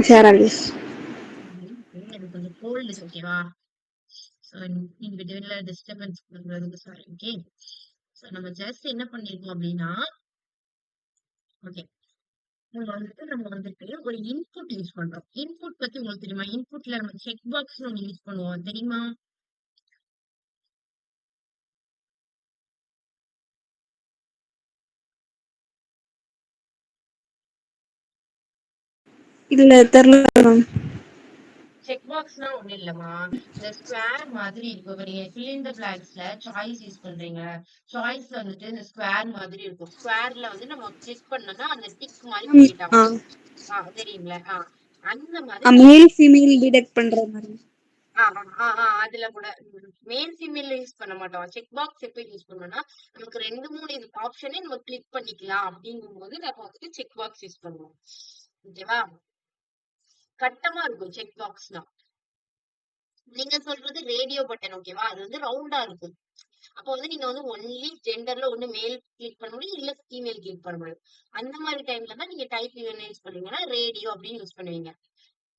ஷேர் ஆகுது. அது கொஞ்சம் கோல்டு. ஓகேவா. சோ in betweenல டிஸ்டர்பன்ஸ் பண்றதுக்கு சாரி. ஓகே. சோ நம்ம ஜஸ்ட் என்ன பண்ணிருக்கோம் அப்படின்னா ஓகே நம்ம வந்துட்டு ஒரு இன்புட் யூஸ் பண்றோம். இன்புட் பத்தி உங்களுக்கு தெரியுமா? இன்புட்ல நம்ம செக் பாக்ஸ் ஒண்ணு யூஸ் பண்ணுவோம் தெரியுமா? இல்ல தெரியல மேம். செக் பாக்ஸ்னா ஒண்ணும் இல்லம்மா. இந்த ஸ்கொயர் மாதிரி இருக்கும். இப்ப நீங்க fill in the blanksல சாய்ஸ் யூஸ் பண்றீங்க. சாய்ஸ் வந்துட்டு இந்த ஸ்கொயர் மாதிரி இருக்கும். ஸ்கொயர்ல வந்து நம்ம கிளிக் பண்ணோம்னா அந்த டிக் மாதிரி கிரியேட் ஆகும். தெரியுங்களா? அந்த மாதிரி நம்ம மேல் ஃபீமேல் டிடெக்ட் பண்ற மாதிரி. அதுல கூட மேல் ஃபீமேல் யூஸ் பண்ண மாட்டோம். செக் பாக்ஸ் எப்ப யூஸ் பண்ணோம்னா நமக்கு 2, 3 இது ஆப்ஷனே நம்ம கிளிக் பண்ணிக்கலாம் அப்படிங்கும்போது நம்ம வந்துட்டு செக் பாக்ஸ் யூஸ் பண்ணுவோம். ஓகேவா. கட்டமா இருக்கும் செக் பாக்ஸ்னா. நீங்க சொல்றது ரேடியோ பட்டன். ஓகேவா. அது வந்து ரவுண்டா இருக்கும். அப்போ வந்து நீங்க வந்து ஒன்லி ஜெண்டர்ல ஒண்ணு மேல் கிளிக் பண்ண முடியும் இல்ல ஃபீமேல் கிளிக் பண்ண முடியும். அந்த மாதிரி டைம்ல தான் நீங்க டைப் யூஸ் பண்ணுவீங்கன்னா ரேடியோ அப்படின்னு யூஸ் பண்ணுவீங்க.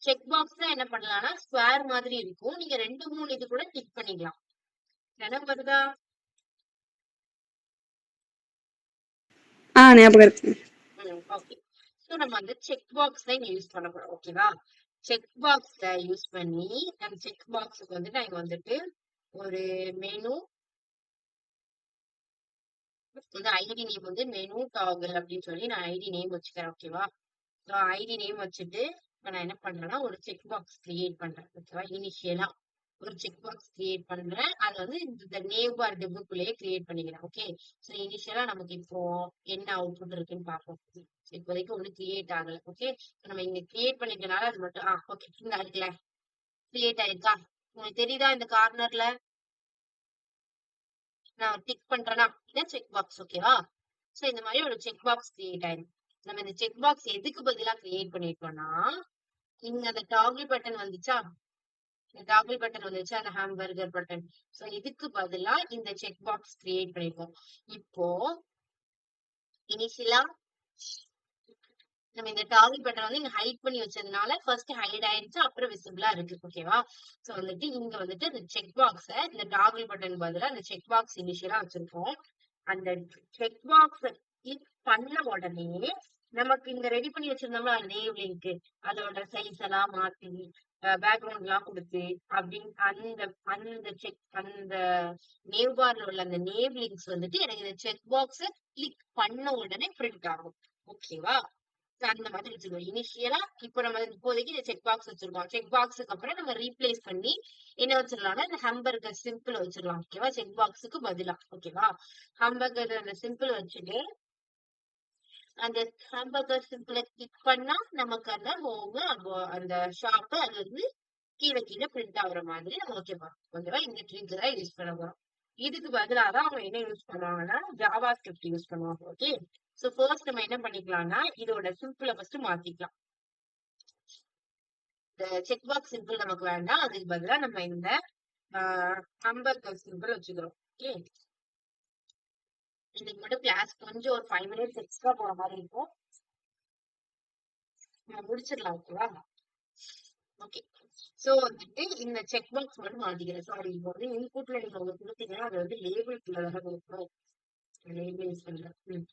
செக் பாக்ஸ் தான் என்ன பண்ணலாம்னா ஸ்கொயர் மாதிரி இருக்கும். நீங்க 2, 3 இது கூட கிளிக் பண்ணிக்கலாம். நினைவு வருதா? ஞாபகம் இருக்கு. ஓகே. ஸோ நம்ம வந்து செக் பாக்ஸ் தான் இங்க யூஸ் பண்ண போறோம். ஓகேவா? செக் பாக்ஸ யூஸ் பண்ணி அந்த செக் பாக்ஸுக்கு வந்து நான் இங்க வந்துட்டு ஒரு மெனு வந்து ஐடி நேம் வந்து மெனு டாகல் அப்படின்னு சொல்லி நான் ஐடி நேம் வச்சுக்கிறேன். ஓகேவா? ஸோ ஐடி நேம் வச்சுட்டு இப்ப நான் என்ன பண்றேன்னா ஒரு செக் பாக்ஸ் கிரியேட் பண்றேன். ஓகேவா? இனிஷியலா ஒரு செக் பாக்ஸ் கிரியேட் பண்றேன். அது வந்து இந்த நேம் பார் டிப்புக்குள்ளேயே கிரியேட் பண்ணிக்கிறேன். ஓகே. ஸோ இனிஷியலா நமக்கு இப்போ என்ன அவுட்புட் இருக்குன்னு பார்ப்போம். இப்போதைக்கு ஒண்ணு கிரியேட் ஆகல. ஓகே. நம்ம இங்க கிரியேட் பண்ணிக்கனால அது மட்டும் ஓகே. இங்க இருக்குல்ல கிரியேட் ஆயிருக்கா? உங்களுக்கு தெரியுதா இந்த கார்னர்ல நான் டிக் பண்றேன்னா இதான் செக் பாக்ஸ். ஓகேவா? சோ இந்த மாதிரி ஒரு செக் பாக்ஸ் கிரியேட் ஆயிடும். நம்ம இந்த செக் பாக்ஸ் எதுக்கு பதிலா கிரியேட் பண்ணிருக்கோம்னா இங்க அந்த டாகிள் பட்டன் வந்துச்சா, இந்த டாகிள் பட்டன் வந்துச்சா, அந்த ஹாம்பர்கர் பட்டன். சோ இதுக்கு பதிலா இந்த செக் பாக்ஸ் கிரியேட் பண்ணிருக்கோம். இப்போ இனிஷியலா நம்ம இந்த டாகிள் பட்டன் வந்து இங்க ஹைட் பண்ணி வச்சதுனால ஃபர்ஸ்ட் ஹைட் ஆயிடுச்சு, அப்புறம் விசிபிளா இருக்கு. ஓகேவா? சோ வந்துட்டு இங்க வந்துட்டு இந்த செக் பாக்ஸ இந்த டாகிள் பட்டன் பதிலா அந்த செக் பாக்ஸ் இனிஷியலா வச்சிருக்கோம். அந்த செக் பாக்ஸ் கிளிக் பண்ண உடனே நமக்கு இங்க ரெடி பண்ணி வச்சிருந்தோம்ல நேவ் லிங்க், அதோட சைஸ் எல்லாம் மாத்தி பேக்ரவுண்ட் எல்லாம் கொடுத்து அப்படின்னு அந்த நேவ் பார்ல உள்ள அந்த நேவ் லிங்க்ஸ் வந்துட்டு எனக்கு இந்த செக் பாக்ஸ கிளிக் பண்ண உடனே பிரிண்ட் ஆகும். ஓகேவா? அந்த மாதிரி வச்சிருக்கோம். இனிஷியலா இப்ப நம்ம இப்போதைக்கு இந்த செக் பாக்ஸ் வச்சிருக்கோம். செக் பாக்ஸுக்கு அப்புறம் நம்ம ரீப்ளேஸ் பண்ணி என்ன வச்சிடலாம்னா இந்த ஹாம்பர்கர் சிம்பிள் வச்சிடலாம். ஓகேவா? செக் பாக்ஸுக்கு பதிலா. ஓகேவா? ஹாம்பர்கர் அந்த சிம்பிள் வச்சுட்டு அந்த ஹாம்பர்கர் சிம்பிளை கிளிக் பண்ணா நமக்கு அந்த ஹோம் அந்த ஷாப் அது வந்து கீழே கீழே பிரிண்ட் ஆகுற மாதிரி நம்ம ஓகேவா? ஓகேவா? இந்த ட்ரிக் தான் யூஸ் பண்ண போறோம். இதுக்கு பதிலாக தான் அவங்க என்ன யூஸ் பண்ணுவாங்கன்னா ஜாவா ஸ்கிரிப்ட் யூஸ் பண்ணுவாங்க. ஓகே. சோ ஃபர்ஸ்ட் நம்ம என்ன பண்ணிக்கலாம்னா இதோட சிம்பிளை ஃபர்ஸ்ட் மாத்திக்கலாம். இந்த செக் பாக்ஸ் சிம்பிள் நமக்கு வேண்டாம். அதுக்கு பதிலா நம்ம இந்த ஹாம்பர்கர் சிம்பிள் வச்சுக்கிறோம். ஓகே. இதுக்கு மட்டும் கிளாஸ் கொஞ்சம் ஒரு 5 மினிட்ஸ் எக்ஸ்ட்ரா போற மாதிரி இருக்கும். நம்ம முடிச்சிடலாம். ஓகேவா? ஓகே. சோ வந்துட்டு இந்த செக் பாக்ஸ் மட்டும் மாத்திக்கிறேன். சாரி, இப்போ வந்து இன்புட்ல நீங்க உங்களுக்கு கொடுத்தீங்கன்னா அது வந்து லேபிளுக்குள்ள தான் கொடுக்கணும். லேபிள் யூஸ் பண்றேன்.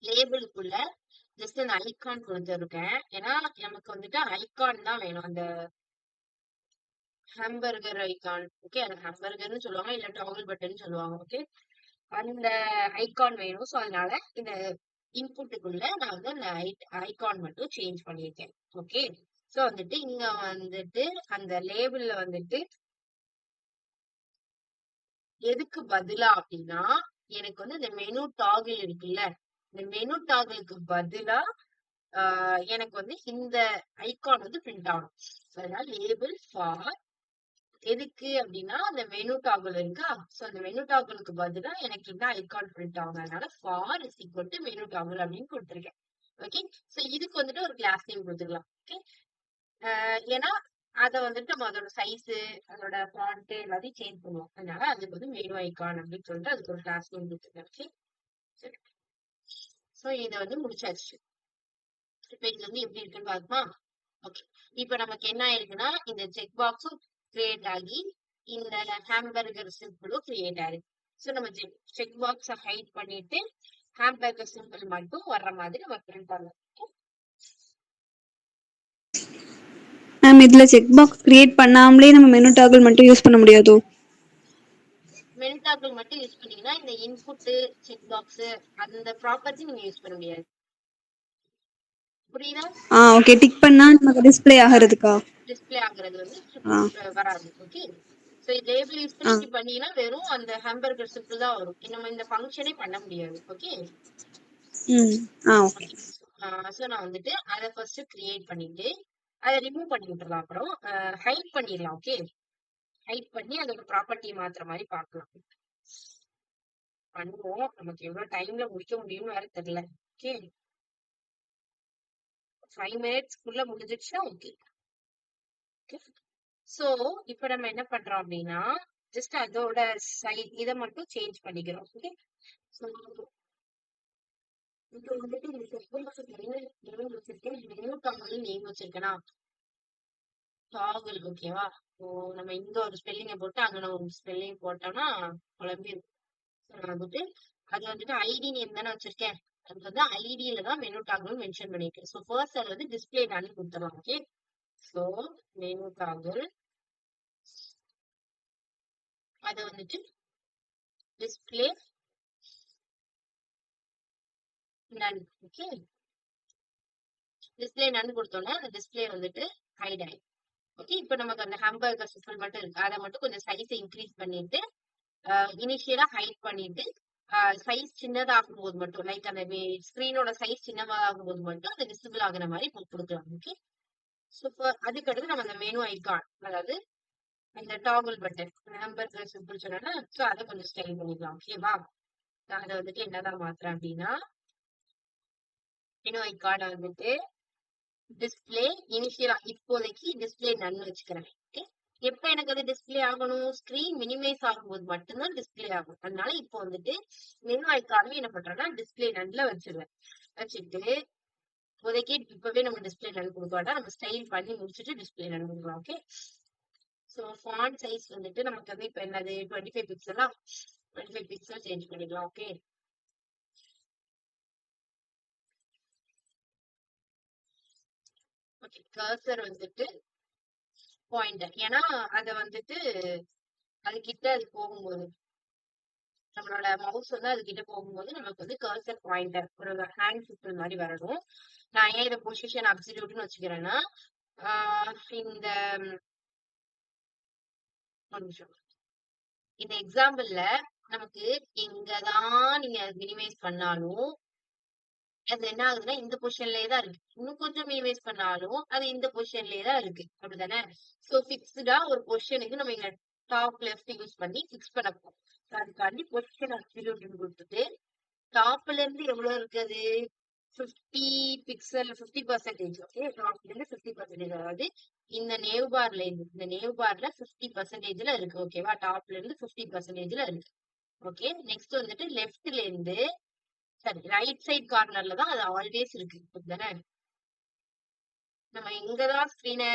லேபிளுக்குள்ள ஜஸ்ட் அந்த ஐகான் கொடுத்துருக்கேன். ஏன்னா நமக்கு வந்துட்டு ஐகான் தான் வேணும். அந்த ஹாம்பர்கர் ஐகான். ஓகே. அந்த ஹாம்பர்கர்னு சொல்லுவாங்க, இல்ல டாகிள் பட்டன் சொல்லுவாங்க. ஓகே. அந்த ஐகான் வேணும். சோ அதனால இந்த இன்புட்டுக்குள்ள நான் வந்து அந்த ஐகான் மட்டும் சேஞ்ச் பண்ணியிருக்கேன். ஓகே. சோ வந்துட்டு இங்க வந்துட்டு அந்த லேபிள்ல வந்துட்டு எதுக்கு பதிலா அப்படின்னா எனக்கு வந்து இந்த மெனு டாகிள் இருக்குல்ல, இந்த மெனு டாகிளுக்கு பதிலா எனக்கு வந்து இந்த ஐகான் வந்து பிரிண்ட் ஆகணும். அதனால லேபிள் ஃபார் எதுக்கு அப்படின்னா அந்த மெனு டாகிள் இருக்கா, சோ அந்த மெனு டாகிளுக்கு பதிலா எனக்கு இந்த ஐகான் பிரிண்ட் ஆகும். அதனால for is equal to menu toggle அப்படின்னு கொடுத்துருக்கேன். ஓகே. சோ இதுக்கு வந்துட்டு ஒரு கிளாஸ் நேம் கொடுத்துக்கலாம். ஓகே. ஏன்னா அத வந்துட்டு நம்ம அதோட சைஸ், அதோட ஃபாண்ட் எல்லாத்தையும் சேஞ்ச் பண்ணுவோம். அதனால அதுக்கு வந்து மெனு ஐகான் அப்படின்னு சொல்லிட்டு அதுக்கு ஒரு கிளாஸ் நேம் கொடுத்துருக்கேன். ஓகே. சோ இத வந்து முடிச்சாச்சு. இப்ப இது வந்து எப்படி இருக்குன்னு பார்ப்போமா? ஓகே. இப்ப நமக்கு என்ன ஆயிருக்குன்னா இந்த செக் பாக்ஸும் கிரியேட் ஆகி இந்த ஹாம்பர்கர் சிம்பிளும் கிரியேட் ஆயிருக்கு. சோ நம்ம செக் பாக்ஸ ஹைட் பண்ணிட்டு ஹாம்பர்கர் சிம்பிள் மட்டும் வர்ற மாதிரி நம்ம பிரிண்ட் பண்ணலாம். மேம் இதுல செக் பாக்ஸ் கிரியேட் பண்ணாமலே நம்ம மெனு டாகிள் மட்டும் யூஸ் பண்ண முடியாதோ? மெனு டாகிள் மட்டும் யூஸ் பண்ணீங்கன்னா இந்த இன்புட் செக் பாக்ஸ் அந்த ப்ராப்பர்ட்டி நீங்க யூஸ் பண்ண முடியாது. புரியுதா? ஓகே. டிக் பண்ணா நமக்கு டிஸ்ப்ளே ஆகிறதுக்கா? டிஸ்ப்ளே ஆகுறது வந்து ஆ வராது. ஓகே. சோ லேபிள் யூஸ் பண்ணி ஆ இப்படி பண்ணீங்கன்னா வெறும் அந்த ஹாம்பர்கர் சிம்பிள் தான் வரும். நம்ம இந்த ஃபங்க்ஷனே பண்ண முடியாது. ஓகே. ம் ஓகே. ஓகே. சோ நான் வந்துட்டு அதை ஃபர்ஸ்ட் கிரியேட் பண்ணிட்டு அதை ரிமூவ் பண்ணி விட்டுறலாம். அப்புறம் ஹைட் பண்ணிடலாம். ஓகே. ஹைட் பண்ணி அதோட ப்ராப்பர்ட்டி மாத்துற மாதிரி பார்க்கலாம். பண்ணுவோம். நமக்கு எவ்வளவு டைம்ல முடிக்க முடியும்னு வேற தெரியல. ஓகே. 5 மினிட்ஸ்க்குள்ள முடிஞ்சிடுச்சா? ஓகே. சோ இப்ப நம்ம என்ன பண்றோம் அப்படின்னா ஜஸ்ட் அதோட இதை மட்டும் சேஞ்ச் பண்ணிக்கிறோம். ஓகே. சோ இப்போ வந்துட்டு இந்த செக்மெண்ட் நேம் வச்சிருக்கேன், மெனு டாகிள் நேம் வச்சிருக்கேனா டாகிள். ஓகேவா? இப்போ நம்ம இங்க ஒரு ஸ்பெல்லிங்க போட்டு அங்க நம்ம ஒரு ஸ்பெல்லிங் போட்டோம்னா குழம்பி இருக்கும். So நான் வந்துட்டு அது வந்துட்டு ஐடி நேம் தானே வச்சிருக்கேன். அதுக்கு வந்து ஐடியில தான் மெனு டாகிள் மென்ஷன் பண்ணிருக்கேன். ஸோ ஃபர்ஸ்ட் அது வந்து டிஸ்பிளே நான் கொடுத்துடலாம். ஓகே, ஸோ மெனு டாகிள் அதை வந்துட்டு டிஸ்பிளே நன். ஓகே, டிஸ்பிளே நன் கொடுத்தோம்னா அந்த டிஸ்பிளே வந்துட்டு ஹைட் ஆயிடும். ஓகே, இப்போ நமக்கு அந்த ஹாம்பர்கர் சிம்பிள் மட்டும் இருக்கு, அதை மட்டும் கொஞ்சம் சைஸை இன்க்ரீஸ் பண்ணிட்டு இனிஷியலா ஹைட் பண்ணிட்டு சைஸ் சின்னதாகும் போது மட்டும், லைக் அந்த ஸ்கிரீனோட சைஸ் சின்னதாகும் போது மட்டும் அது விசிபிள் ஆகுற மாதிரி கொடுக்கலாம். ஓகே, ஸோ அதுக்கடுத்து நம்ம அந்த மெனு ஐகான், அதாவது இந்த டாகுல் பட்டன் ஹாம்பர்கர் சிம்பிள் சொன்னா, ஸோ அதை கொஞ்சம் ஸ்டைல் பண்ணிக்கலாம். ஓகேவா, நான் அதை வந்துட்டு என்னதான் மாத்துறேன் அப்படின்னா, மெனு ஐகானை வந்துட்டு டிஸ்பிளே இனிஷியலா இப்போதைக்கு டிஸ்பிளே நன்னு வச்சுக்கிறேன். ஓகே, எப்ப எனக்கு அது டிஸ்பிளே ஆகணும், ஸ்கிரீன் மினிமைஸ் ஆகும்போது மட்டும்தான் டிஸ்பிளே ஆகும். அதனால இப்போ வந்துட்டு மெனு ஐகானும் என்ன பண்றேன்னா டிஸ்பிளே நன்ல வச்சிருவேன். வச்சுட்டு இப்போதைக்கு இப்பவே நம்ம டிஸ்பிளே நன் கொடுக்க வேண்டாம், நம்ம ஸ்டைல் பண்ணி முடிச்சுட்டு டிஸ்பிளே நன் கொடுக்கலாம். ஓகே, ஸோ ஃபாண்ட் சைஸ் வந்துட்டு நமக்கு வந்து இப்போ என்னது 25 பிக்சலா, 25 பிக்சல் சேஞ்ச் பண்ணிக்கலாம். ஓகே, ஓகே, கர்சர் வந்துட்டு பாயிண்டர், ஏன்னா அதை வந்துட்டு அது கிட்ட அது போகும்போது நம்மளோட மவுஸ் வந்து அது கிட்ட போகும்போது நமக்கு வந்து கர்சர் பாயிண்டர் ஒரு ஹேண்ட் சிம்பிள் மாதிரி வரணும். நான் ஏன் இதை பொசிஷன் அப்சல்யூட்னு வச்சுக்கிறேன்னா, இந்த ஒரு நிமிஷம், இந்த எக்ஸாம்பிள்ல நமக்கு எங்கதான் நீங்க மினிமைஸ் பண்ணாலும் அது என்ன ஆகுதுன்னா இந்த பொசிஷன்லயே தான் இருக்கு. இன்னும் கொஞ்சம் மினிமைஸ் பண்ணாலும் அது இந்த பொசிஷன்லயே தான் இருக்கு, அப்படிதானே? சோ பிக்ஸ்டா ஒரு பொசிஷனுக்கு நம்ம இங்க டாப் லெஃப்ட் யூஸ் பண்ணி பிக்ஸ் பண்ண போறோம். அதுக்காண்டி பொசிஷன் அப்சல்யூட் கொடுத்துட்டு டாப்ல இருந்து எவ்வளவு இருக்குது, 50 பிக்சல் 50%. ஓகே, டாப்ல இருந்து 50%, அதாவது இந்த நேவ் பார்ல இருந்து இந்த நேவ் பார்ல 50%ல இருக்கு. ஓகேவா, டாப்ல இருந்து 50%ல இருக்கு. ஓகே, நெக்ஸ்ட் வந்துட்டு லெஃப்ட்ல இருந்து சரி ரைட் சைட் கார்னர்ல தான் அது ஆல்வேஸ் இருக்கு, தானே? நம்ம எங்கதான் ஸ்கிரீனை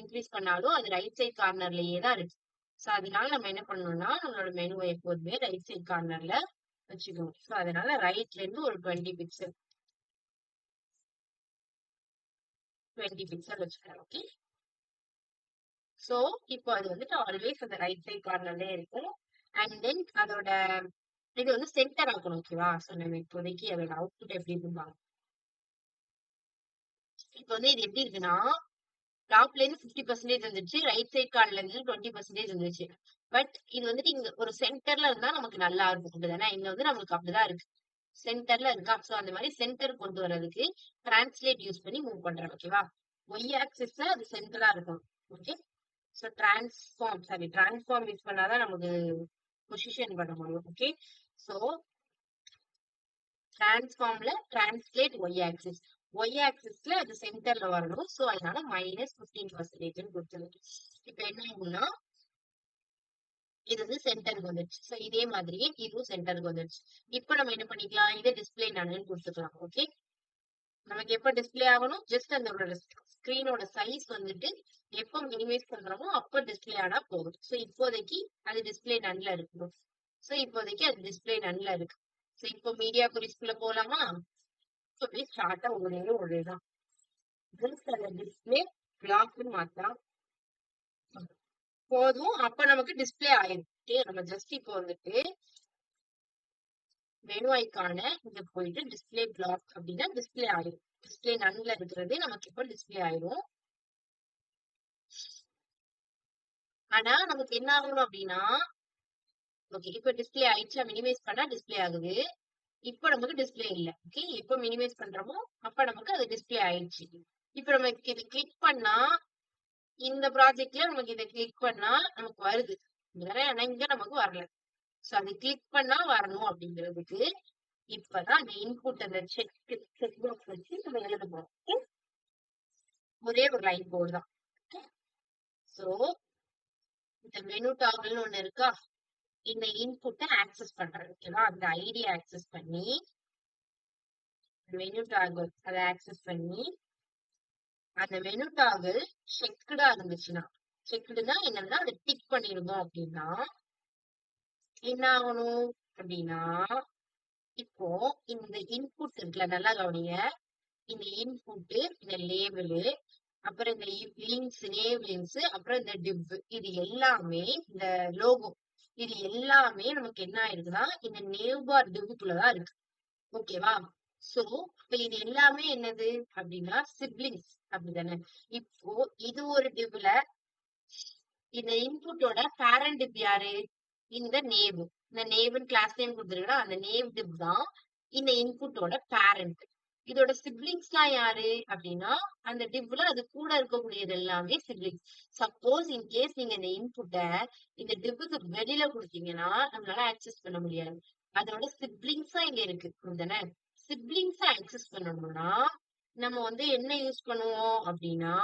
இன்க்ரீஸ் பண்ணாலும் அது ரைட் சைட் கார்னர்லயே தான் இருக்கு. ஸோ அதனால நம்ம என்ன பண்ணணும்னா நம்மளோட மெனுவை எப்போதுமே ரைட் சைட் கார்னர்ல வச்சுக்கணும். ஸோ அதனால ரைட்ல இருந்து ஒரு 20 பிக்சல் வச்சுக்கலாம். ஓகே, ஸோ இப்போ அது வந்துட்டு ஆல்வேஸ் அந்த ரைட் சைட் கார்னர்லயே இருக்கும். அண்ட் தென் அதோட இது வந்து சென்டர் ஆகணும். ஓகேவா, ஸோ நம்ம இப்போதைக்கு அதோட அவுட்புட் எப்படி இருந்தாங்க, இப்போ வந்து இது எப்படி இருக்குன்னா டாப்ல இருந்து 50% வந்துருச்சு, ரைட் சைட் கார்னர்ல இருந்து 20% வந்துருச்சு. பட் இது வந்துட்டு இங்க ஒரு சென்டர்ல இருந்தா நமக்கு நல்லா இருக்கும், அப்படிதானே? இங்க வந்து நமக்கு அப்படிதான் இருக்கு, சென்டர்ல இருக்கா. சோ அந்த மாதிரி சென்டர் கொண்டு வர்றதுக்கு டிரான்ஸ்லேட் யூஸ் பண்ணி மூவ் பண்றேன். ஓகேவா, ஒய் ஆக்சிஸ்ல அது சென்டரா இருக்கும். ஓகே, சோ டிரான்ஸ்ஃபார்ம் யூஸ் பண்ணாதான் நமக்கு பொசிஷன் பண்ண முடியும். ஓகே, சோ டிரான்ஸ்ஃபார்ம்ல டிரான்ஸ்லேட் ஒய் ஆக்சிஸ், ஒய் ஆக்சிஸ்ல அது சென்டர்ல வரணும். சோ அதனால -15% கொடுத்துருக்கு. இப்ப என்ன ஆகும்னா இது வந்து சென்டருக்கு வந்துருச்சு. சோ இதே மாதிரியே இதுவும் சென்டருக்கு வந்துருச்சு. இப்ப நம்ம என்ன பண்ணிக்கலாம், இதை டிஸ்பிளே நன்னு கொடுத்துக்கலாம். ஓகே, நமக்கு எப்ப டிஸ்பிளே ஆகணும், ஜஸ்ட் அந்த ஸ்கிரீனோட சைஸ் வந்துட்டு எப்ப மினிமைஸ் பண்றோமோ அப்ப டிஸ்பிளே ஆனா போதும். சோ இப்போதைக்கு அது டிஸ்பிளே நன்ல இருக்கணும். சோ இப்போதைக்கு அது டிஸ்பிளே நன்ல இருக்கு. சோ இப்போ மீடியா குறிஸ்குள்ள போலாமா, அப்படியே ஸ்டார்டா ஒரேதான் டிஸ்பிளே பிளாக்னு மாத்தா போதும். அப்ப நமக்கு டிஸ்பிளே ஆயிடும். நம்ம ஜஸ்ட் இப்போ வந்துட்டு மெனு ஐக்கான இங்க போயிட்டு டிஸ்பிளே பிளாக் அப்படின்னா டிஸ்பிளே ஆயிடும். டிஸ்பிளே நன்ல இருக்கிறது நமக்கு இப்போ டிஸ்பிளே ஆயிடும். ஆனா நமக்கு என்ன ஆகணும் அப்படின்னா, ஓகே இப்போ டிஸ்பிளே ஆயிடுச்சு, மினிமைஸ் பண்ணா டிஸ்பிளே ஆகுது. இப்போ நமக்கு டிஸ்பிளே இல்ல. ஓகே, எப்போ மினிமைஸ் பண்றோமோ அப்ப நமக்கு அது டிஸ்பிளே ஆயிடுச்சு. இப்ப நமக்கு இதை கிளிக் பண்ணா இந்த ப்ராஜெக்ட்ல நமக்கு இதை கிளிக் பண்ணா நமக்கு வருது, ஆனா இங்க நமக்கு வரல. சோ அதை கிளிக் பண்ணா வரணும் அப்படிங்கிறதுக்கு இப்பதான் அந்த இன்புட் அந்த செக் பாக்ஸ் வச்சு நம்ம எழுத போறோம். ஒரே ஒரு லைன் கோட் தான். சோ இந்த மெனு டாகிள்னு ஒண்ணு இருக்கா, இந்த இன்புட்டை ஆக்சஸ் பண்றது. ஓகேவா, அந்த ஐடியை ஆக்சஸ் பண்ணி மெனு டாகிள் அதை ஆக்சஸ் பண்ணி அந்த மெனு டாகிள் செக்டா இருந்துச்சுன்னா, செக்டுனா என்னன்னா அதை டிக் பண்ணிருந்தோம் அப்படின்னா என்ன ஆகணும் அப்படின்னா இப்போ இந்த இன்புட் இருக்குல்ல, நல்லா கவனிங்க. இந்த இன்புட், இந்த லேபிளு, அப்புறம் இந்த லிங்க்ஸ், நேவ் லிங்க்ஸ், அப்புறம் இந்த டிவ், இது எல்லாமே இந்த லோகோ, இது எல்லாமே நமக்கு என்ன ஆயிருக்குன்னா இந்த நேவ் பார் டிவ்க்குள்ளதான் இருக்கு. ஓகேவா? சோ இப்ப இது எல்லாமே என்னது அப்படின்னா சிப்லிங்ஸ், அப்படிதானே? இப்போ இது ஒரு டிவ்ல இந்த இன்புட்டோட பேரண்ட் டிவ் யாரு? இந்த நேவ். இந்த நேவ்னு கிளாஸ் நேம் கொடுத்துருக்கா, அந்த நேவ் டிவ் தான் இந்த இன்புட்டோட பேரண்ட். இதோட சிப்லிங்ஸ் தான் யாரு அப்படின்னா அந்த டிவ்ல அது கூட இருக்கக்கூடியது எல்லாமே சிப்லிங்ஸ். சப்போஸ் இன்கேஸ் நீங்க இந்த இன்புட்ட இந்த டிவ்வுக்கு வெளியில கொடுத்தீங்கன்னா நம்மளால ஆக்சஸ் பண்ண முடியாது. அதோட சிப்லிங்ஸா இங்க இருக்கு, அப்படிதானே? சிப்லிங்ஸா ஆக்சஸ் பண்ணணும்னா நம்ம வந்து என்ன யூஸ் பண்ணுவோம் அப்படின்னா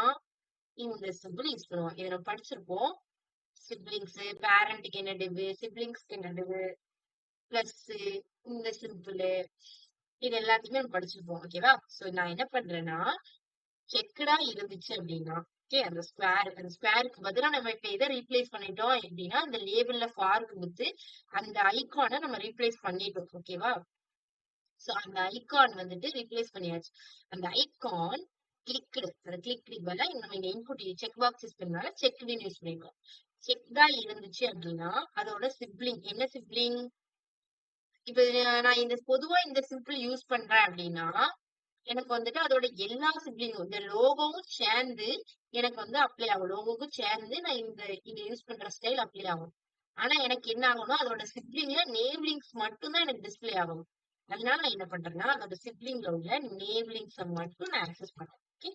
இந்த சிம்பிள் யூஸ் பண்ணுவோம். இதை நம்ம படிச்சிருப்போம். சிப்லிங்ஸ், பேரண்ட்க்கு என்ன டிவ், சிப்லிங்ஸ்க்கு என்ன டிவ், பிளஸ் இந்த சிம்பிள், இது எல்லாத்தையுமே நம்ம படிச்சிருப்போம். ஓகேவா? சோ நான் என்ன பண்றேன்னா செக்குடா இருந்துச்சு அப்படின்னா, ஓகே, அந்த ஸ்கொயருக்கு பதிலா நம்ம இப்ப எதை ரீப்ளேஸ் பண்ணிட்டோம் அப்படின்னா அந்த லேபிள்ல ஃபார்க்கு கொடுத்து அந்த ஐகானை நம்ம ரீப்ளேஸ் பண்ணிட்டோம். ஓகேவா? சோ அந்த ஐகான் வந்துட்டு ரீப்ளேஸ் பண்ணியாச்சு. அந்த ஐகான் கிளிக்டு, அந்த கிளிக்டு பதிலா நம்ம இங்க இன்புட் செக் பாக்ஸ் யூஸ் பண்ணனால செக்டு யூஸ் பண்ணிருக்கோம். செக் தான் இருந்துச்சு அப்படின்னா அதோட சிப்லிங் என்ன சிப்லிங்? இப்ப நான் இந்த பொதுவா இந்த சிம்பிள் யூஸ் பண்றேன் அப்படின்னா எனக்கு வந்துட்டு அதோட எல்லா சிப்லிங்கும் இந்த லோகோவும் சேர்ந்து எனக்கு வந்து அப்ளை ஆகும். லோகோக்கும் சேர்ந்து நான் இந்த இங்க யூஸ் பண்ற ஸ்டைல் அப்ளை ஆகும். ஆனா எனக்கு என்ன ஆகும்னா அதோட சிப்லிங்ல நேம் லிங்க்ஸ் மட்டும் தான் எனக்கு டிஸ்பிளே ஆகும். அதனால நான் என்ன பண்றேன்னா அதோட சிப்லிங்ல உள்ள நேம் லிங்க்ஸை மட்டும் நான் ஆக்சஸ் பண்றேன். ஓகே,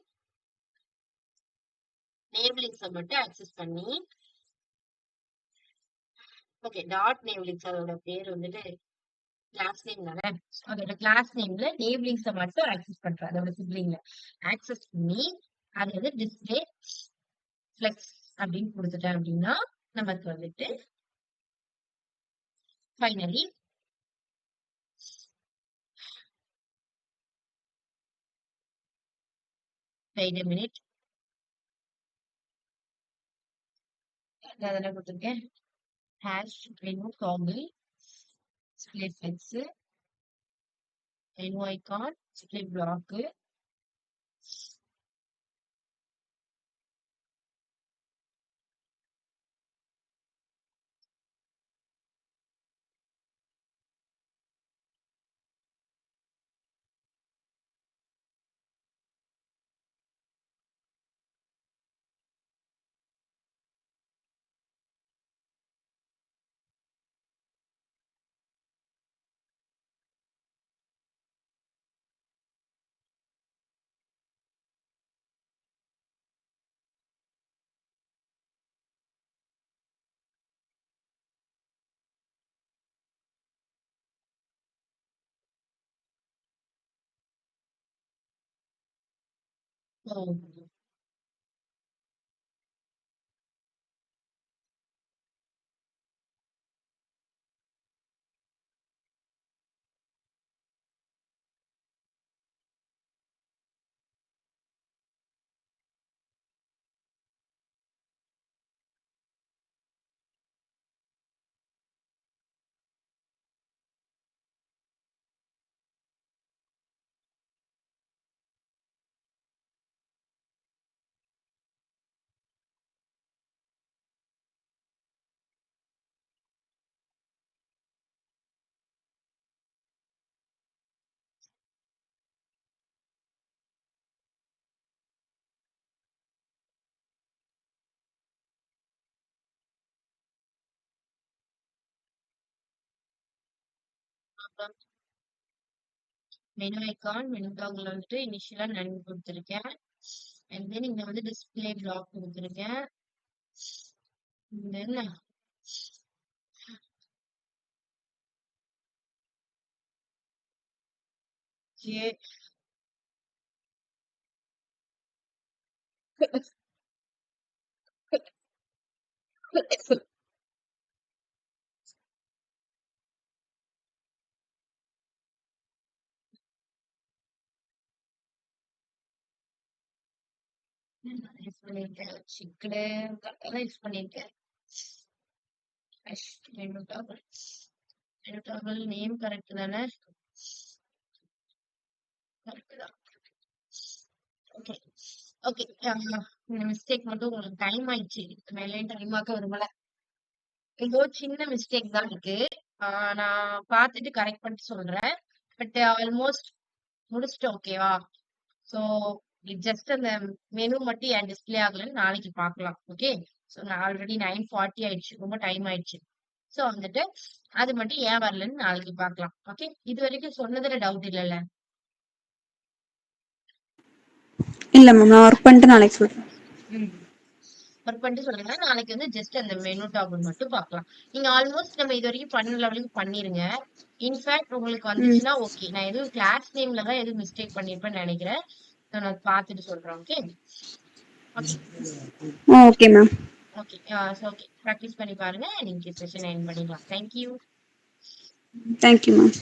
நேம் லிங்க்ஸை மட்டும் ஆக்சஸ் பண்ணி, ஓகே, டாட் நேம் லிங்க்ஸ் அதோட பேர் வந்துட்டு கிளாஸ் நேம் தானே, அதோட கிளாஸ் நேம்ல நேம் லிங்க்ஸை மட்டும் ஆக்சஸ் பண்றேன். அதோட சிப்லிங்ல ஆக்சஸ் பண்ணி அது வந்து டிஸ்பிளே ஃபிளெக்ஸ் அப்படின்னு கொடுத்துட்டேன் அப்படின்னா நமக்கு வந்துட்டு ஃபைனலி வெயிட் a minute, அதெல்லாம் கொடுத்துருக்கேன். Hash remove toggle display flex menu icon display block menu icon menu டாக்ல வந்துட்டு இனிஷியலா நன் கொடுத்துருக்கேன். அண்ட் தென் இங்க வந்து டிஸ்பிளே பிளாக் கொடுத்துருக்கேன். தென் யூஸ் பண்ணிருக்கேன். சிக்கடு கரெக்டாக யூஸ் பண்ணிருக்கேன். மெனு டாபிள் நேம் கரெக்ட் தானே? Okay okay. இந்த மிஸ்டேக் மட்டும் உங்களுக்கு டைம் ஆயிடுச்சு. இதுக்கு மேலேயும் டைம் ஆக்க விரும்பல. ஏதோ சின்ன மிஸ்டேக் தான் இருக்கு. நான் பார்த்துட்டு கரெக்ட் பண்ணிட்டு சொல்றேன். பட் ஆல்மோஸ்ட் முடிச்சிட்டோம். ஓகேவா? ஸோ ஜஸ்ட் அந்த மெனு மட்டும் ஏன் டிஸ்ப்ளே ஆகலன்னு நாளைக்கு பார்க்கலாம். ஓகே. ஸோ நான் ஆல்ரெடி 9:40 ஆயிடுச்சு. ரொம்ப டைம் ஆயிடுச்சு. ஸோ வந்துட்டு அது மட்டும் ஏன் வரலன்னு நாளைக்கு பார்க்கலாம். ஓகே. இது வரைக்கும் சொன்னதுல டவுட் இல்லைல்ல? இல்ல மேம், நான் ஒர்க் பண்ணிட்டு நாளைக்கு சொல்றேன். ஒர்க் பண்ணிட்டு சொல்லுங்க. நாளைக்கு வந்து ஜஸ்ட் அந்த மெனு டாபிள் மட்டும் பார்க்கலாம். நீங்க ஆல்மோஸ்ட் நம்ம இது வரைக்கும் பண்ண லெவலுக்கு பண்ணிருங்க. இன்ஃபேக்ட் உங்களுக்கு வந்துச்சுன்னா ஓகே. நான் எதுவும் கிளாஸ் நேம்ல தான் எதுவும் மிஸ்டேக் பண்ணிருப்பேன்னு நினைக்கிறேன். நான் பார்த்துட்டு சொல்றேன். Okay. Okay. Okay ma'am. Okay. Okay. Practice பண்ணி பாருங்க. நீங்க செஷன் எண்ட் பண்ணிடலாம். தேங்க்யூ. Thank you ma'am.